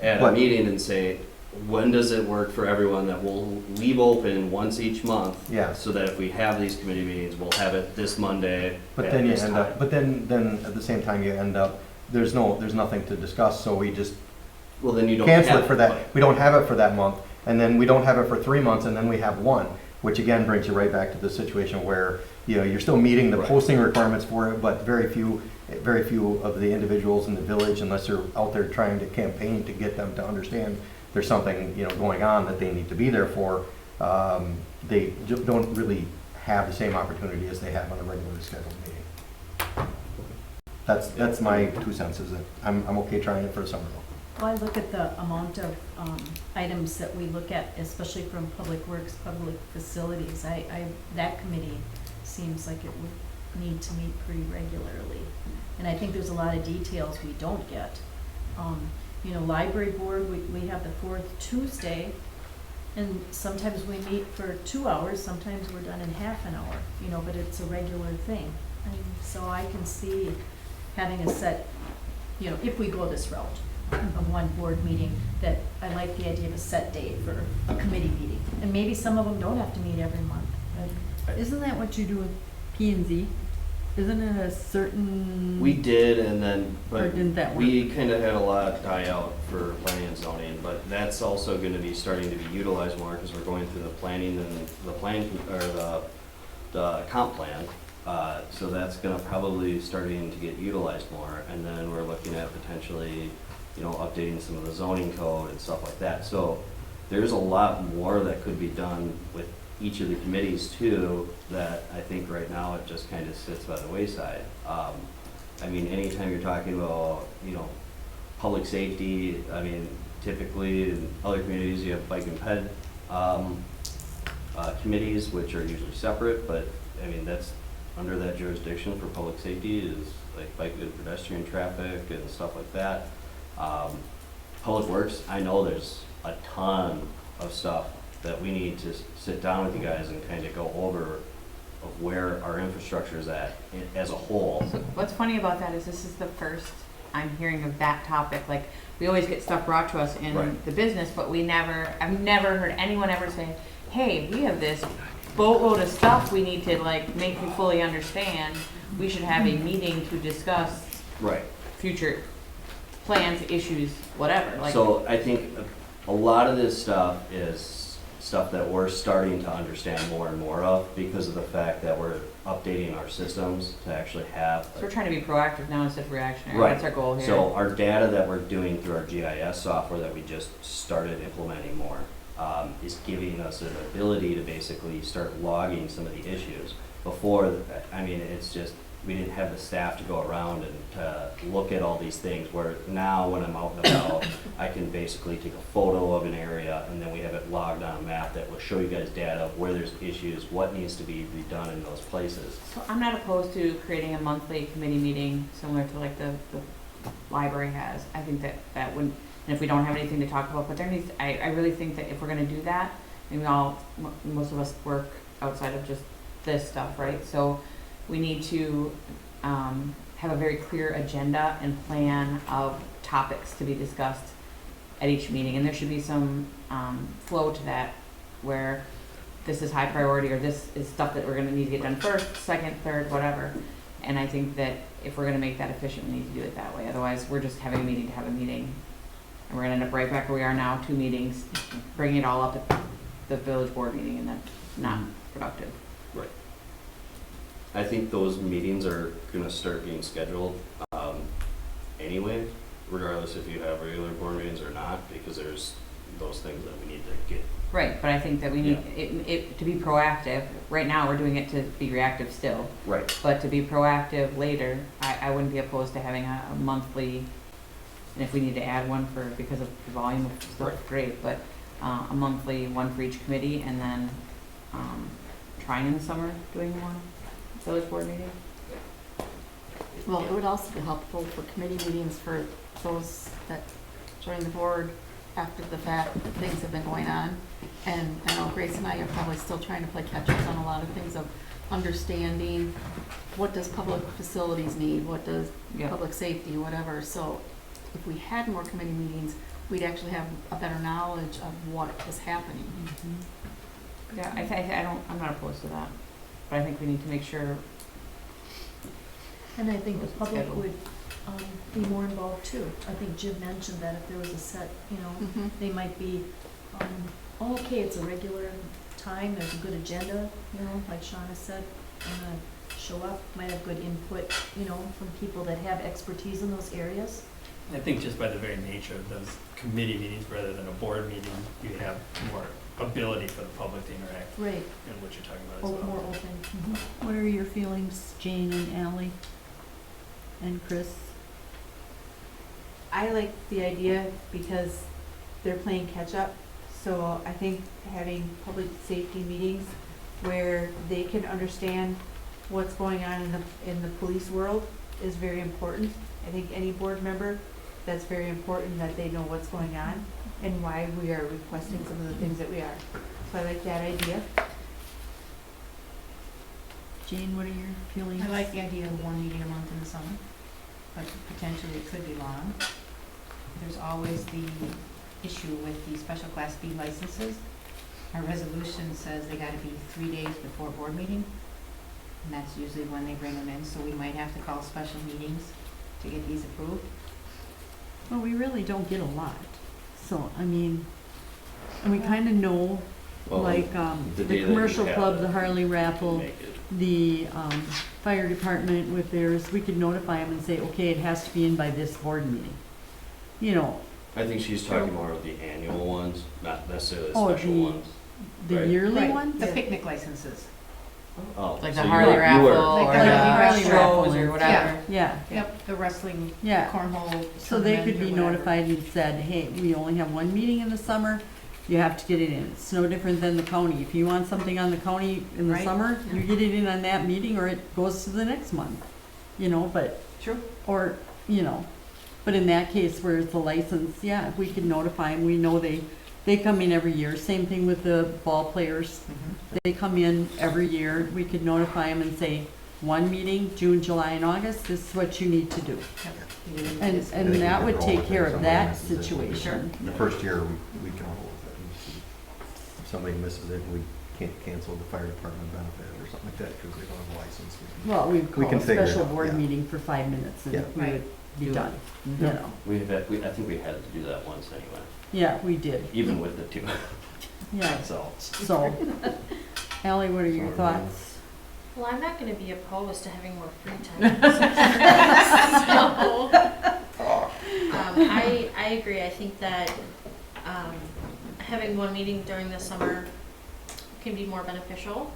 at a meeting and say, when does it work for everyone that we'll leave open once each month? Yeah. So that if we have these committee meetings, we'll have it this Monday. But then you end up, then at the same time you end up, there's nothing to discuss, so we just then you don't cancel have it for that. We don't have it for that month, and then we don't have it for 3 months, and then we have one, which again brings you right back to the situation where, you know, you're still meeting the posting requirements for it, but very few of the individuals in the village, unless you're out there trying to campaign to get them to understand there's something, you know, going on that they need to be there for, they don't really have the same opportunity as they have on a regularly scheduled meeting. That's my 2 cents, is that I'm okay trying it for a summer though. Well, I look at the amount of items that we look at, especially from Public Works, Public Facilities. That committee seems like it would need to meet pretty regularly. And I think there's a lot of details we don't get. You know, library board, we have the 4th Tuesday, and sometimes we meet for 2 hours, sometimes we're done in half an hour, you know, but it's a regular thing. And so I can see having a set, you know, if we go this route of one board meeting, that I like the idea of a set date for a committee meeting. And maybe some of them don't have to meet every month. Isn't that what you do with P and Z? Isn't it a certain? We did, and then, Or but didn't that work? we kind of had a lot die out for planning and zoning, but that's also going to be starting to be utilized more because we're going through the planning and the plan, or the comp plan. So that's going to probably starting to get utilized more, and then we're looking at potentially, you know, updating some of the zoning code and stuff like that. So there's a lot more that could be done with each of the committees too, that I think right now it just kind of sits by the wayside. I mean, anytime you're talking about, you know, public safety, I mean, typically in other communities you have bike and ped committees, which are usually separate, but I mean, that's under that jurisdiction for public safety is like bike and pedestrian traffic and stuff like that. Public Works, I know there's a ton of stuff that we need to sit down with you guys and kind of go over of where our infrastructure is at as a whole. So what's funny about that is this is the first I'm hearing of that topic. Like, we always get stuff brought to us in the business, but I've never heard anyone ever say, hey, we have this boatload of stuff we need to like make you fully understand. We should have a meeting to discuss future plans, issues, whatever. Like, so I think a lot of this stuff is stuff that we're starting to understand more and more of because of the fact that we're updating our systems to actually have. So we're trying to be proactive now instead of reactionary. Right. That's our goal here. So our data that we're doing through our GIS software that we just started implementing more is giving us an ability to basically start logging some of the issues. Before, I mean, it's just, we didn't have the staff to go around and to look at all these things, where now when I'm out and about, I can basically take a photo of an area and then we have it logged on a map that will show you guys data of where there's issues, what needs to be redone in those places. So I'm not opposed to creating a monthly committee meeting similar to like the library has. I think that wouldn't, and if we don't have anything to talk about, but there needs, I really think that if we're gonna do that, and most of us work outside of just this stuff, right? So we need to have a very clear agenda and plan of topics to be discussed at each meeting. And there should be some flow to that, where this is high priority, or this is stuff that we're gonna need to get done first, second, third, whatever. And I think that if we're gonna make that efficient, we need to do it that way. Otherwise, we're just having a meeting to have a meeting. And we're gonna end up right back where we are now, 2 meetings, bringing it all up at the village board meeting, and that's not productive. Right. I think those meetings are gonna start being scheduled anyway, regardless if you have regular board meetings or not, because there's those things that we need to get. Right, but I think that we need, it, to be proactive, right now, we're doing it to be reactive still. Right. But to be proactive later, I wouldn't be opposed to having a monthly, and if we need to add one for, because of the volume of stuff, Right. great, but, a monthly one for each committee, and then, trying in the summer, doing one village board meeting. Well, it would also be helpful for committee meetings for those that join the board after the fact that things have been going on. And I know Grace and I are probably still trying to play catch-up on a lot of things of understanding what does public facilities need, what does Yeah. public safety, whatever. So if we had more committee meetings, we'd actually have a better knowledge of what is happening. Yeah, I'm not opposed to that, but I think we need to make sure, And I think the public Schedule. would, be more involved too. I think Jim mentioned that if there was a set, they might be, oh, okay, it's a regular time, there's a good agenda, like Shauna said, I'm gonna show up, might have good input, from people that have expertise in those areas. I think just by the very nature of those committee meetings rather than a board meeting, you have more ability for the public to interact Right. in what you're talking about as well. More open. What are your feelings, Jane and Ally and Chris? I like the idea because they're playing catch-up. So I think having public safety meetings where they can understand what's going on in the police world is very important. I think any board member, that's very important that they know what's going on and why we are requesting some of the things that we are. So I like that idea. Jane, what are your feelings? I like the idea of one meeting a month in the summer, but potentially it could be long. There's always the issue with the special class B licenses. Our resolution says they gotta be 3 days before a board meeting, and that's usually when they bring them in, so we might have to call special meetings to get these approved. Well, we really don't get a lot, so, I mean, and we kinda know, Well, like, the the day that you commercial have club, it, the Harley you can raffle, make it. the, fire department with theirs, we could notify them and say, okay, it has to be in by this board meeting. I think she's talking more of the annual ones, not necessarily the Oh, special the- ones. the Right. yearly Right, ones? the picnic licenses. Oh, like so the you Harley were- raffle, you were- or Like the the Harley raffle shows, or and- whatever. Yeah, Yep, the wrestling yeah. cornhole So they could tournament be or whatever. notified and said, hey, we only have one meeting in the summer, you have to get it in. It's no different than the county. If you want something on the county in the Right. summer, you get it in on that meeting or it goes to the next month, but, True. or, but in that case where it's a license, yeah, we could notify them. We know they come in every year. Same thing with the ball players. They come in every year. We could notify them and say, one meeting, June, July, and August, this is what you need to do. And I think we that can would roll take with it care if of somebody that misses it. situation. The first year, we can roll with it. And see. If somebody misses it, we can't cancel the fire department benefit or something like that because they don't have a license. Well, we'd We call can a figure it special out, board yeah. meeting for 5 minutes and Yeah. we would be Do it. done, I think we had to do that once anyway, Yeah, we did, even with the two, yeah. so. So, Ally, what are your Sorry, thoughts? Well, I'm not gonna be opposed to having more free time. So, I agree. I think that, having one meeting during the summer can be more beneficial.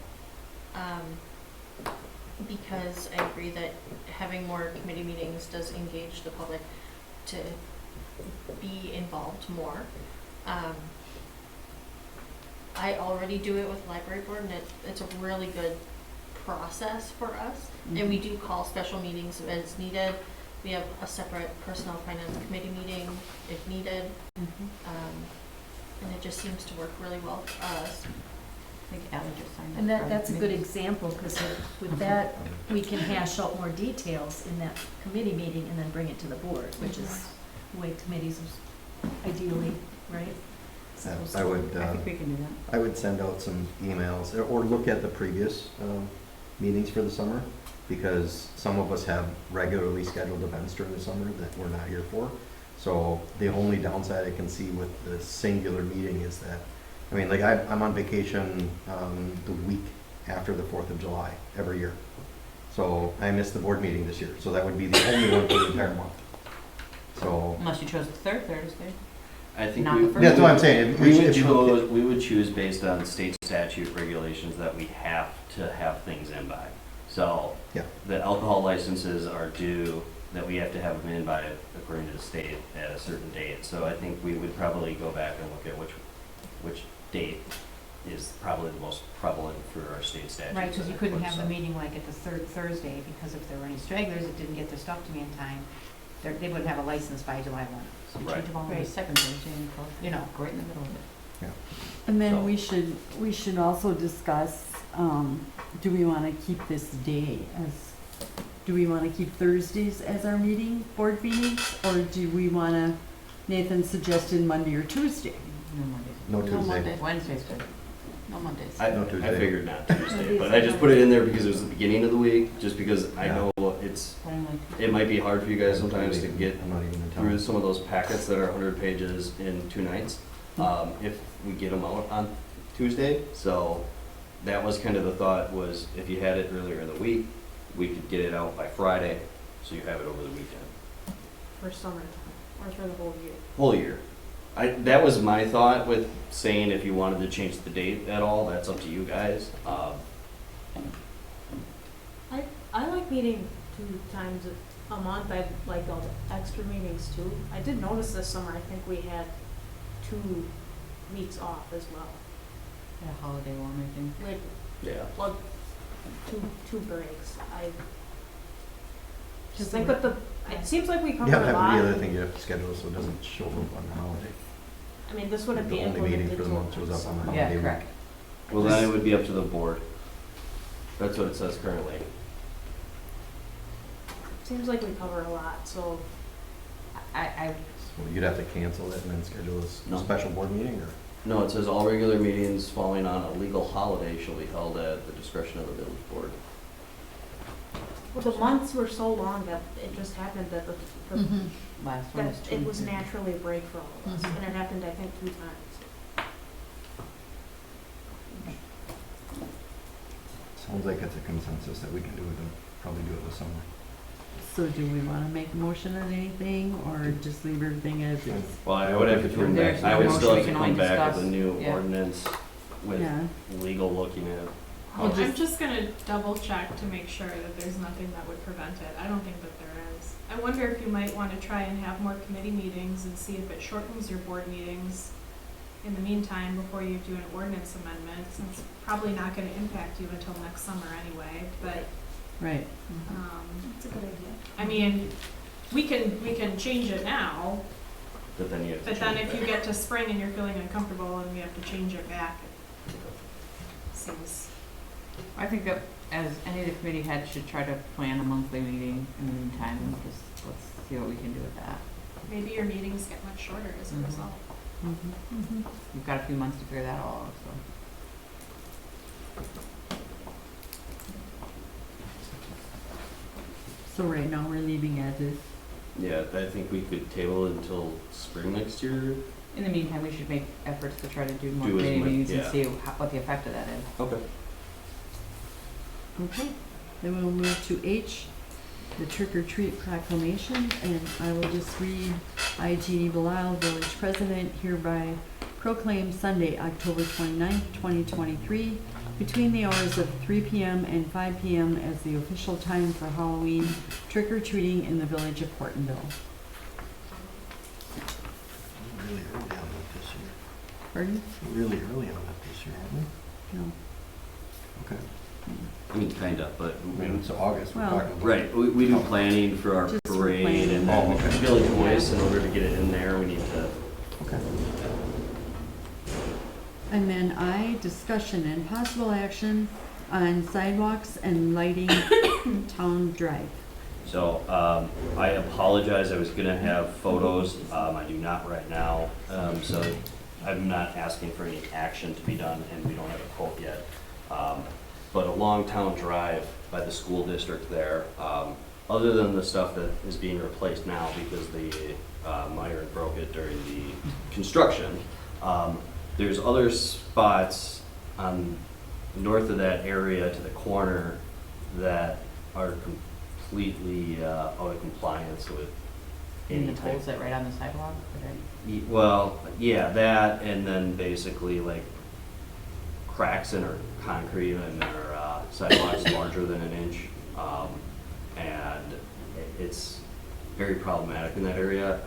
Because I agree that having more committee meetings does engage the public to be involved more. I already do it with library board and it's a really good process for us. And we do call special meetings as needed. We have a separate personnel finance committee meeting if needed. And it just seems to work really well for us. I think Ally just signed up. And for that's a the good committee. example, because with that, we can hash out more details in that committee meeting and then bring it to the board, which is the way committees is ideally, right? supposed I to would, I think we can do that. I would send out some emails or look at the previous meetings for the summer because some of us have regularly scheduled events during the summer that we're not here for. So the only downside I can see with the singular meeting is that, I mean, like I'm on vacation the week after the 4th of July every year. So I missed the board meeting this year. So that would be the only one for the entire month. So Unless you chose the third Thursday. I think Not we, the first That's what I'm saying. we would choose based on state statute regulations that we have to have things in by. So, Yeah. the alcohol licenses are due, that we have to have them in by, according to the state, at a certain date. So I think we would probably go back and look at which date is probably the most prevalent for our state statutes. Right, because you and couldn't put have the some- meeting like at the third Thursday, because if there were any stragglers that didn't get their stuff to me in time, they wouldn't have a license by July 1. So Right. change them all to the Right. second Thursday and close it, You know. right in the middle of it. And then So- we should also discuss, do we wanna keep this day do we wanna keep Thursdays as our board meetings? Or do we wanna, Nathan suggested Monday or Tuesday? No Mondays. No No Tuesday. Monday. Wednesday's good. No Mondays. I, No I Tuesday. figured not Tuesday, but I just put it in there because it was the beginning of the week, just because I Yeah. know it's, What am I- it might be hard for you guys sometimes to get I'm not even in through town. some of those packets that are 100 pages in 2 nights, if we get them out on Tuesday. So that was kind of the thought, was if you had it earlier in the week, we could get it out by Friday, so you have it over the weekend. For summertime, or for the whole year? Whole year. That was my thought with saying if you wanted to change the date at all, that's up to you guys. I like meeting 2 times a month. I like all the extra meetings too. I did notice this summer, I think we had 2 weeks off as well. A holiday one, I think. Like, Yeah. well, two breaks. I just Just think the- that it seems like we cover Yeah, a that lot. would be the other thing you have to schedule so it doesn't show up on the holiday. I mean, this wouldn't be The only meeting implemented for the till month shows next up on the summer. holiday. Yeah, correct. Well, then it would be up to the board. That's what it says currently. Seems like we cover a lot, so I, So you'd have to cancel it and then schedule No. a special board meeting, or? No, it says all regular meetings falling on a legal holiday shall be held at the discretion of the village board. well, the months were so long that it just happened that last one that is it was Tuesday. naturally a break for all of us, Mhm. and it happened, I think, 2 times. Sounds like it's a consensus that we can do it, and probably do it this summer. So do we wanna make a motion on anything, or just leave everything as is? Well, I would have to come There's back, I no would motion, still we have to can come only back with discuss. a new Yeah. ordinance with Yeah. legal looking at. We'll how- I'm just gonna double check to make sure that there's nothing that would prevent it. I don't think that there is. I wonder if you might wanna try and have more committee meetings and see if it shortens your board meetings in the meantime before you do an ordinance amendment, since it's probably not gonna impact you until next summer anyway, but, Right. That's a good idea. I mean, we can change it now, But then you have to but then change if it you back. get to spring and you're feeling uncomfortable and we have to change it back, it seems. I think that as any of the committee heads should try to plan a monthly meeting in the meantime, and just, let's see what we can do with that. Maybe your meetings get much shorter as a Mhm. result. We've got a few months to figure that all out, so. So right now, we're leaving as is. Yeah, I think we could table it until spring next year. In the meantime, we should make efforts to try to do more Do as committee much- meetings and yeah. see what the effect of that is. Okay. Okay, then we'll move to H, the trick or treat proclamation, and I will just read, I, Jeannie Belisle, village president, hereby proclaim Sunday, October 29th, 2023, between the hours of 3 p.m. and 5 p.m. as the official time for Halloween trick or treating in the village of Hortonville. Really early on that this year. Pardon? Really early on that this year, aren't we? No. Okay. I mean, kinda, but. I mean, it's August, we're Well- talking about. Right, we do planning for our Just for parade planning. and Oh, then okay. village voice, in order to get it in there, we need to. Okay. And then I, discussion and possible action on sidewalks and lighting town drive. So, I apologize, I was gonna have photos, I do not right now, so I'm not asking for any action to be done, and we don't have a quote yet. But along town drive by the school district there, other than the stuff that is being replaced now because the miner broke it during the construction, there's other spots on north of that area to the corner that are completely out of compliance with In the any type. poles that right on the sidewalk, or Well, yeah, that, and then basically like cracks in our concrete and our sidewalks larger than an inch. And it's very problematic in that area.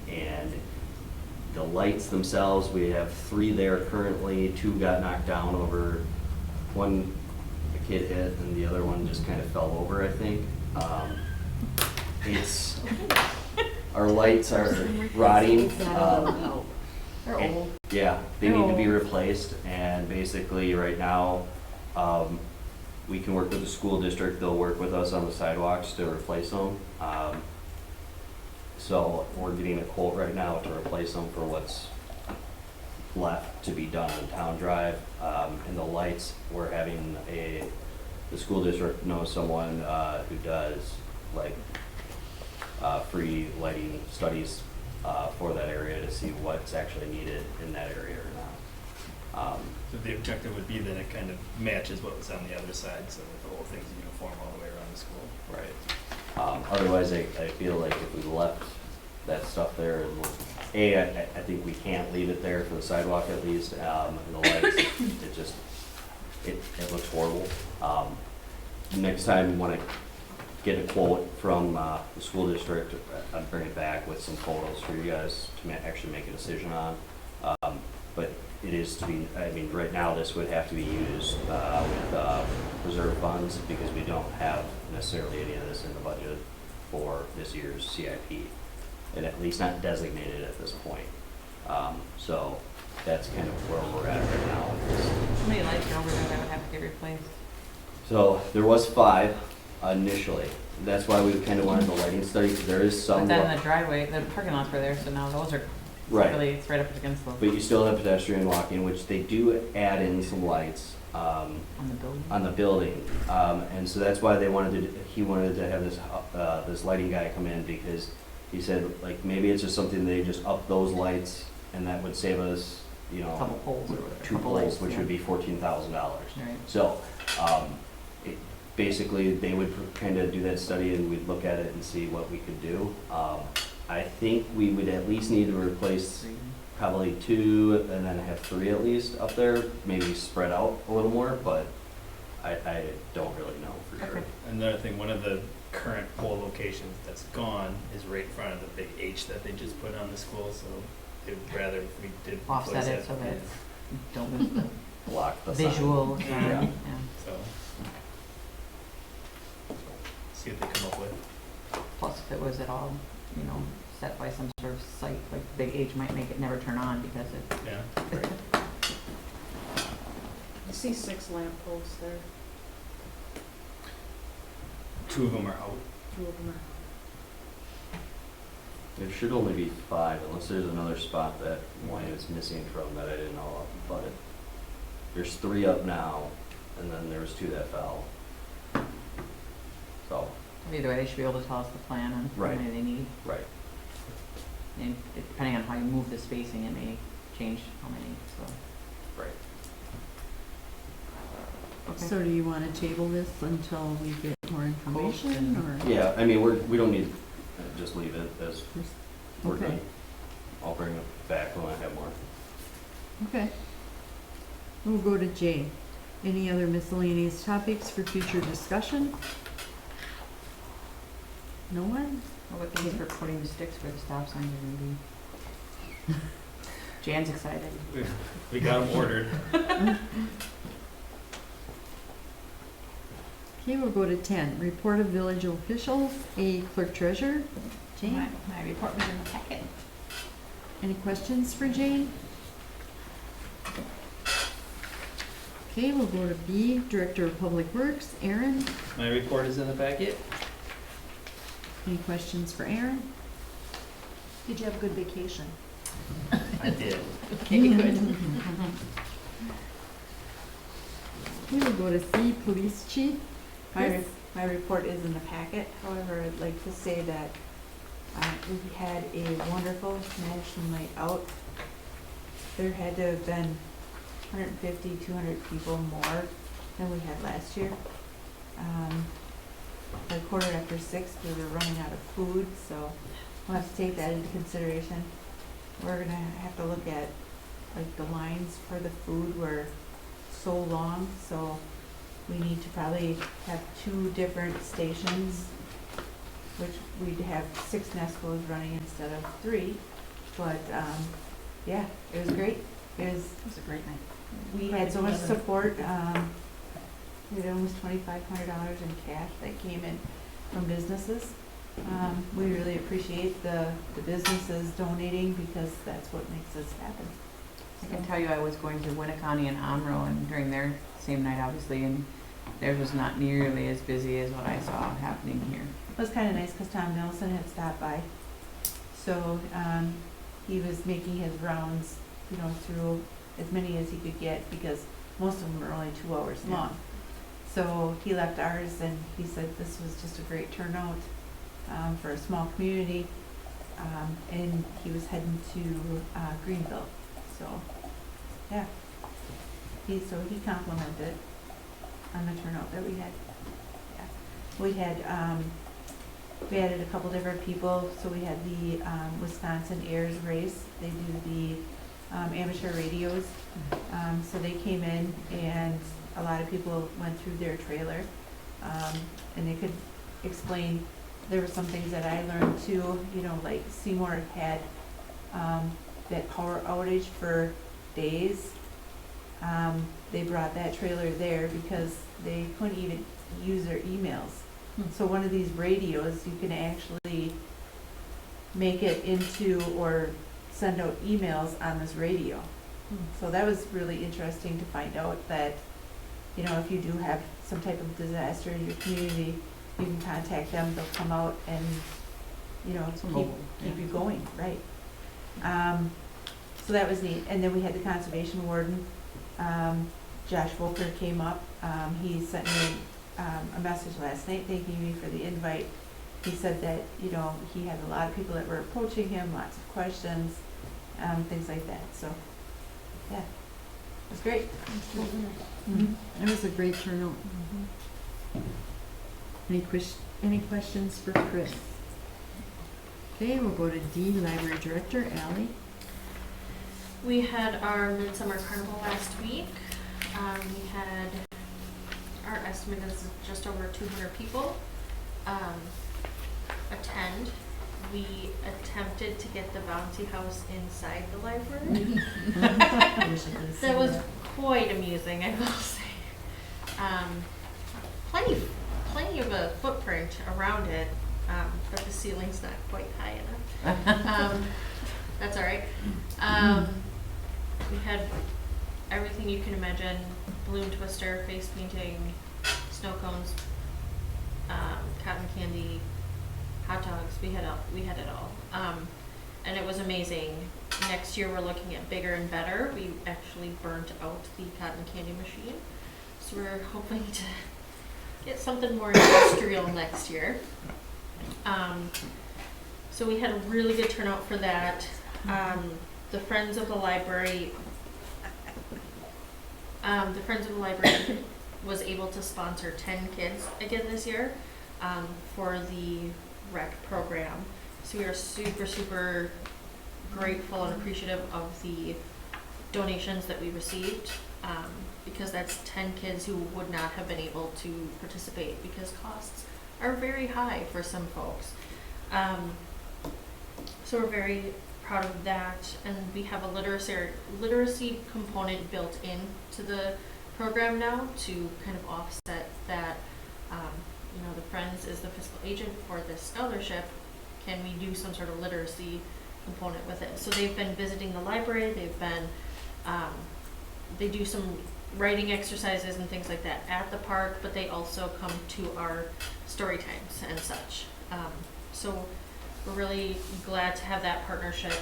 And the lights themselves, we have 3 there currently, 2 got knocked down over, one a kid hit and the other one just kind of fell over, I think. It's, our lights are rotting. they're old. Yeah, they need to be replaced, and basically, right now, we can work with the school district, they'll work with us on the sidewalks to replace them. So we're getting a quote right now to replace them for what's left to be done on Town Drive. And the lights, we're having the school district knows someone who does like free lighting studies for that area to see what's actually needed in that area or not. So the objective would be that it kind of matches what was on the other side, so that the whole thing's uniform all the way around the school. Right. Otherwise, I feel like if we left that stuff there, I think we can't leave it there for the sidewalk at least, and the lights, it looks horrible. Next time when I get a quote from the school district, I'd bring it back with some photos for you guys to actually make a decision on. But it is to be, I mean, right now this would have to be used with reserve funds because we don't have necessarily any of this in the budget for this year's CIP, and at least not designated at this point. So that's kind of where we're at right now. How many lights are over there that would have to get replaced? So there was 5 initially. That's why we kind of wanted the lighting study, because there is some. But then the driveway, the parking lots were there, so now those are Right. really, it's right up against the, But you still have pedestrian walking, which they do add in some lights on the building. on the building. And so that's why he wanted to have this lighting guy come in, because he said, like, maybe it's just something they just up those lights and that would save us, you know, Couple poles or whatever. 2 couple poles, lights, which yeah. would be $14,000. Right. So, basically, they would kind of do that study and we'd look at it and see what we could do. I think we would at least need to replace probably 2 and then have 3 at least up there, maybe spread out a little more, but I don't really know for sure. Okay. Another thing, one of the current pole locations that's gone is right in front of the big H that they just put on the school, so they'd rather if we did Offset replace it so that you don't lose the Block the sign. visual, Yeah. yeah. So, see what they come up with. Plus, if it was at all, you know, set by some sort of site, like Big H might make it never turn on because it, Yeah. I see 6 lamp posts there, 2 of them are out. 2 of them are. There should only be 5, unless there's another spot that one is missing from that I didn't know of, but there's 3 up now, and then there was 2 that fell. So, either way, they should be able to tell us the plan and how Right. many they need. right. And depending on how you move the spacing, it may change how many, so. Right. Okay. So do you want to table this until we get more information, or? Yeah, I mean, we don't need, just leave it as we're Okay. good. I'll bring it back when I have more. Okay. We'll go to J. Any other miscellaneous topics for future discussion? No one? What about things for putting the sticks where the stop signs are gonna be? Jan's excited. We got them ordered. Okay, we'll go to 10. Report of village officials, A clerk treasurer. Jane, My report was in the packet. any questions for Jane? Okay, we'll go to B, director of public works, Aaron. My report is in the packet. Any questions for Aaron? Did you have a good vacation? I did. Okay, good. Okay, we'll go to C, police chief. Chris? My report is in the packet, however, I'd like to say that we had a wonderful national night out. There had to have been 150, 200 people more than we had last year. by 6:15, we were running out of food, so we'll have to take that into consideration. We're gonna have to look at, like, the lines for the food were so long, so we need to probably have 2 different stations, which we'd have 6 Nescos running instead of 3. But, yeah, it was great. It was a great night. we had so much support, we had almost $2,500 in cash that came in from businesses. We really appreciate the businesses donating because that's what makes this happen. I can tell you I was going to Winneconne and Omro and during their same night obviously, and theirs was not nearly as busy as what I saw happening here. It was kind of nice because Tom Nelson had stopped by. So, he was making his rounds, you know, through as many as he could get because most of them are only 2 hours Yeah. long. So he left ours and he said this was just a great turnout for a small community. And he was heading to Greenville. So, yeah. He complimented on the turnout that we had. Yeah. We added a couple different people. So we had the Wisconsin Airs race. They do the amateur radios. So they came in and a lot of people went through their trailer. And they could explain, there were some things that I learned too, you know, like Seymour had that power outage for days. They brought that trailer there because they couldn't even use their emails. So one of these radios, you can actually make it into or send out emails on this radio. So that was really interesting to find out that, you know, if you do have some type of disaster in your community, you can contact them, they'll come out and, you know, keep you going, right? So that was neat. And then we had the conservation warden, Josh Volker came up. He sent me a message last night thanking me for the invite. He said that, you know, he had a lot of people that were approaching him, lots of questions, things like that. So, yeah, it was great. It was a great turnout. Any questions for Chris? Okay, we'll go to D, Library Director, Ally. We had our Midsummer Carnival last week. We had, our estimate is just over 200 people attend. We attempted to get the bouncy house inside the library. That was quite amusing, I will say. Plenty of a footprint around it, but the ceiling's not quite high enough. That's all right. We had everything you can imagine: balloon twister, face painting, snow cones, cotton candy, hot dogs. We had it all, and it was amazing. Next year we're looking at bigger and better. We actually burnt out the cotton candy machine, so we're hoping to get something more industrial next year. So we had a really good turnout for that. The Friends of the Library was able to sponsor 10 kids again this year for the rec program. So we are super, super grateful and appreciative of the donations that we received, because that's 10 kids who would not have been able to participate because costs are very high for some folks. So we're very proud of that, and we have a literacy component built into the program now to kind of offset that. You know, the Friends is the fiscal agent for this scholarship. Can we do some sort of literacy component with it? So they've been visiting the library. They've been they do some writing exercises and things like that at the park, but they also come to our story times and such. So we're really glad to have that partnership.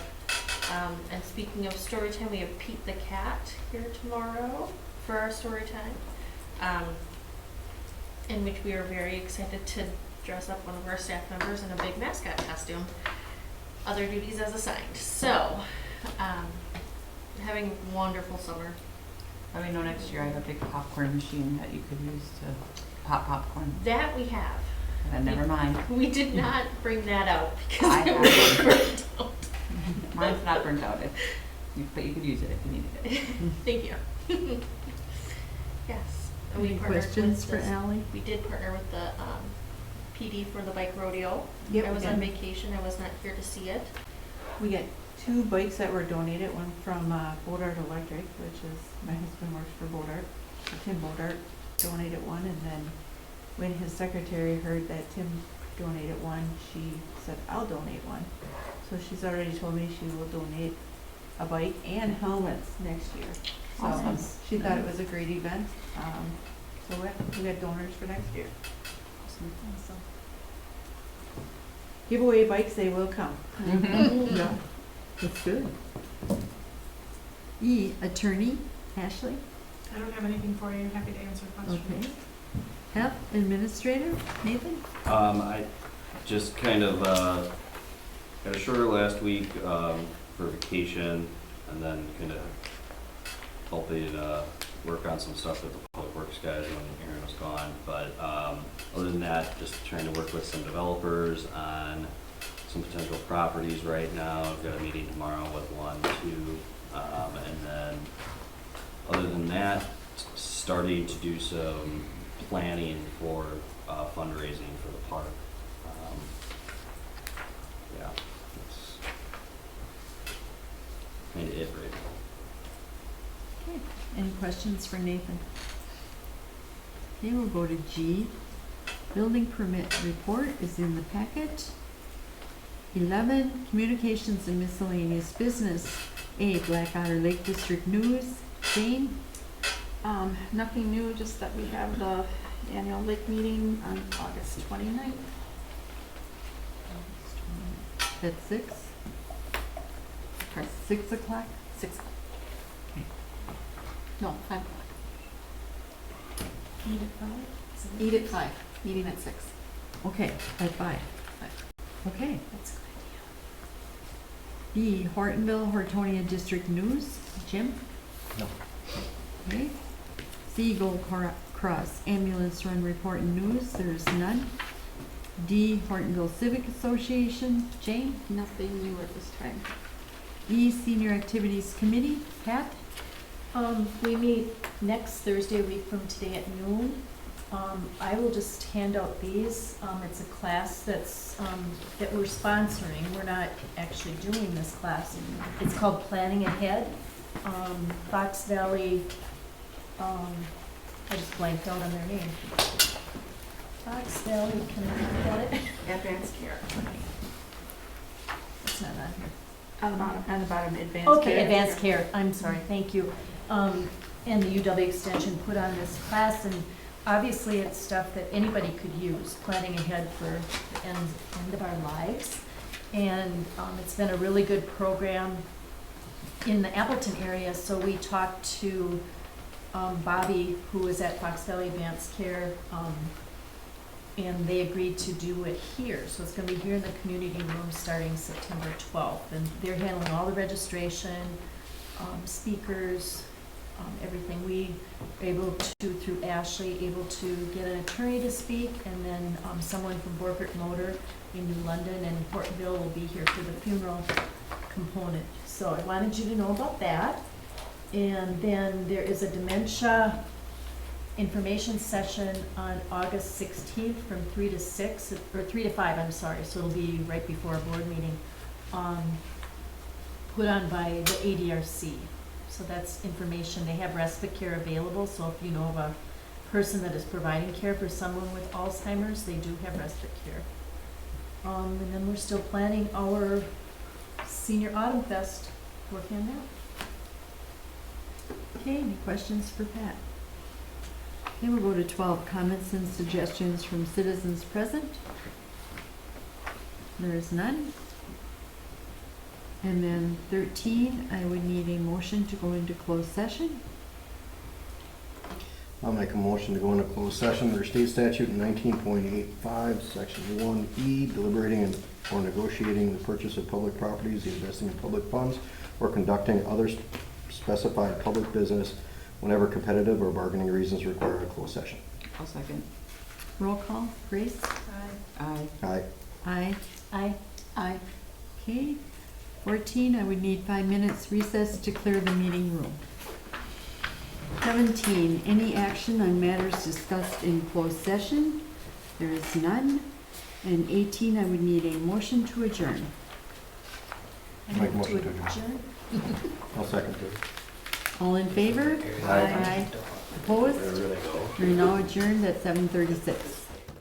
And speaking of story time, we have Pete the Cat here tomorrow for our story time, in which we are very excited to dress up one of our staff members in a big mascot costume. Other duties as assigned. So, having a wonderful summer. Let me know next year. I have a big popcorn machine that you could use to pop popcorn. That we have. Then never mind. We did not bring that out I because it have was one. burnt out. Mine's not burnt out, but you could use it if you needed it. Thank you. Yes. and we Any partnered questions with for this- Ally? We did partner with the PD for the bike rodeo. Yep, I was we on did. vacation, I was not here to see it. We got 2 bikes that were donated, one from Bodart Electric, which is, my husband works for Bodart, so Tim Bodart donated one, and then when his secretary heard that Tim donated one, she said, I'll donate one. So she's already told me she will donate a bike and helmets next year. So Awesome. she thought it was a great event, so we got donors for next year. Awesome. Giveaway bikes, they will come. Yeah, that's good. E, attorney, Ashley, I don't have anything for you, happy to answer questions. okay. F, administrator, Nathan? I just kind of, had a shorter last week, for vacation, and then kind of helping, work on some stuff with the public works guys when Aaron was gone. But, other than that, just trying to work with some developers on some potential properties right now. I've got a meeting tomorrow with 1, 2, and then, other than that, starting to do some planning for fundraising for the park. Yeah, that's kind of it right now. Okay, any questions for Nathan? Okay, we'll go to G. Building permit report is in the packet. 11, communications and miscellaneous business. A, Black Otter Lake District News. Jane? Nothing new, just that we have the annual lake meeting on August 29th. At 6? Or 6 o'clock? 6 o'clock. Okay. No, 5 o'clock. Eat at 5? Eat at 5, meeting at 6. Okay, at 5. Okay. That's a good idea. B, Hortonville, Hortonia District News. Jim? No. Okay. C, Gold Cross Ambulance Run Report and News. There's none. D, Hortonville Civic Association. Jane? Nothing new at this time. E, Senior Activities Committee. Pat? We meet next Thursday, a week from today at noon. I will just hand out these. It's a class that's, that we're sponsoring. We're not actually doing this class. It's called Planning Ahead. Fox Valley, I just blanked out on their name. Fox Valley, can I get it? Advanced care. It's not on here. On the bottom, advanced care. Okay, advanced care, I'm sorry, thank you. And the UW Extension put on this class, and obviously it's stuff that anybody could use, planning ahead for the end of our lives. And it's been a really good program in the Appleton area, so we talked to Bobby, who is at Fox Valley Advanced Care, and they agreed to do it here. So it's gonna be here in the community room starting September 12th. And they're handling all the registration, speakers, everything. We are able to, through Ashley, able to get an attorney to speak, and then someone from Borgert Motor in New London and Hortonville will be here for the funeral component. So I wanted you to know about that. And then there is a dementia information session on August 16th from 3 to 6, or 3 to 5, I'm sorry, so it'll be right before a board meeting, put on by the ADRC. So that's information. They have respite care available, so if you know of a person that is providing care for someone with Alzheimer's, they do have respite care. And then we're still planning our Senior Autumn Fest, working on that. Okay, any questions for Pat? Okay, we'll go to 12, comments and suggestions from citizens present. There is none. And then 13, I would need a motion to go into closed session. I'll make a motion to go into closed session under state statute 19.85, section 1E, deliberating and or negotiating the purchase of public properties, the investing in public funds, or conducting other specified public business whenever competitive or bargaining reasons require a closed session. I'll second. Roll call, Grace? Aye. Aye. Aye. Aye. Aye. Aye. Okay. 14, I would need 5 minutes recess to clear the meeting room. 17, any action on matters discussed in closed session? There is none. And 18, I would need a motion to adjourn. Make a motion to adjourn. I'll second it. All in favor? Aye. Opposed? Where do they go? We're now adjourned at 7:36.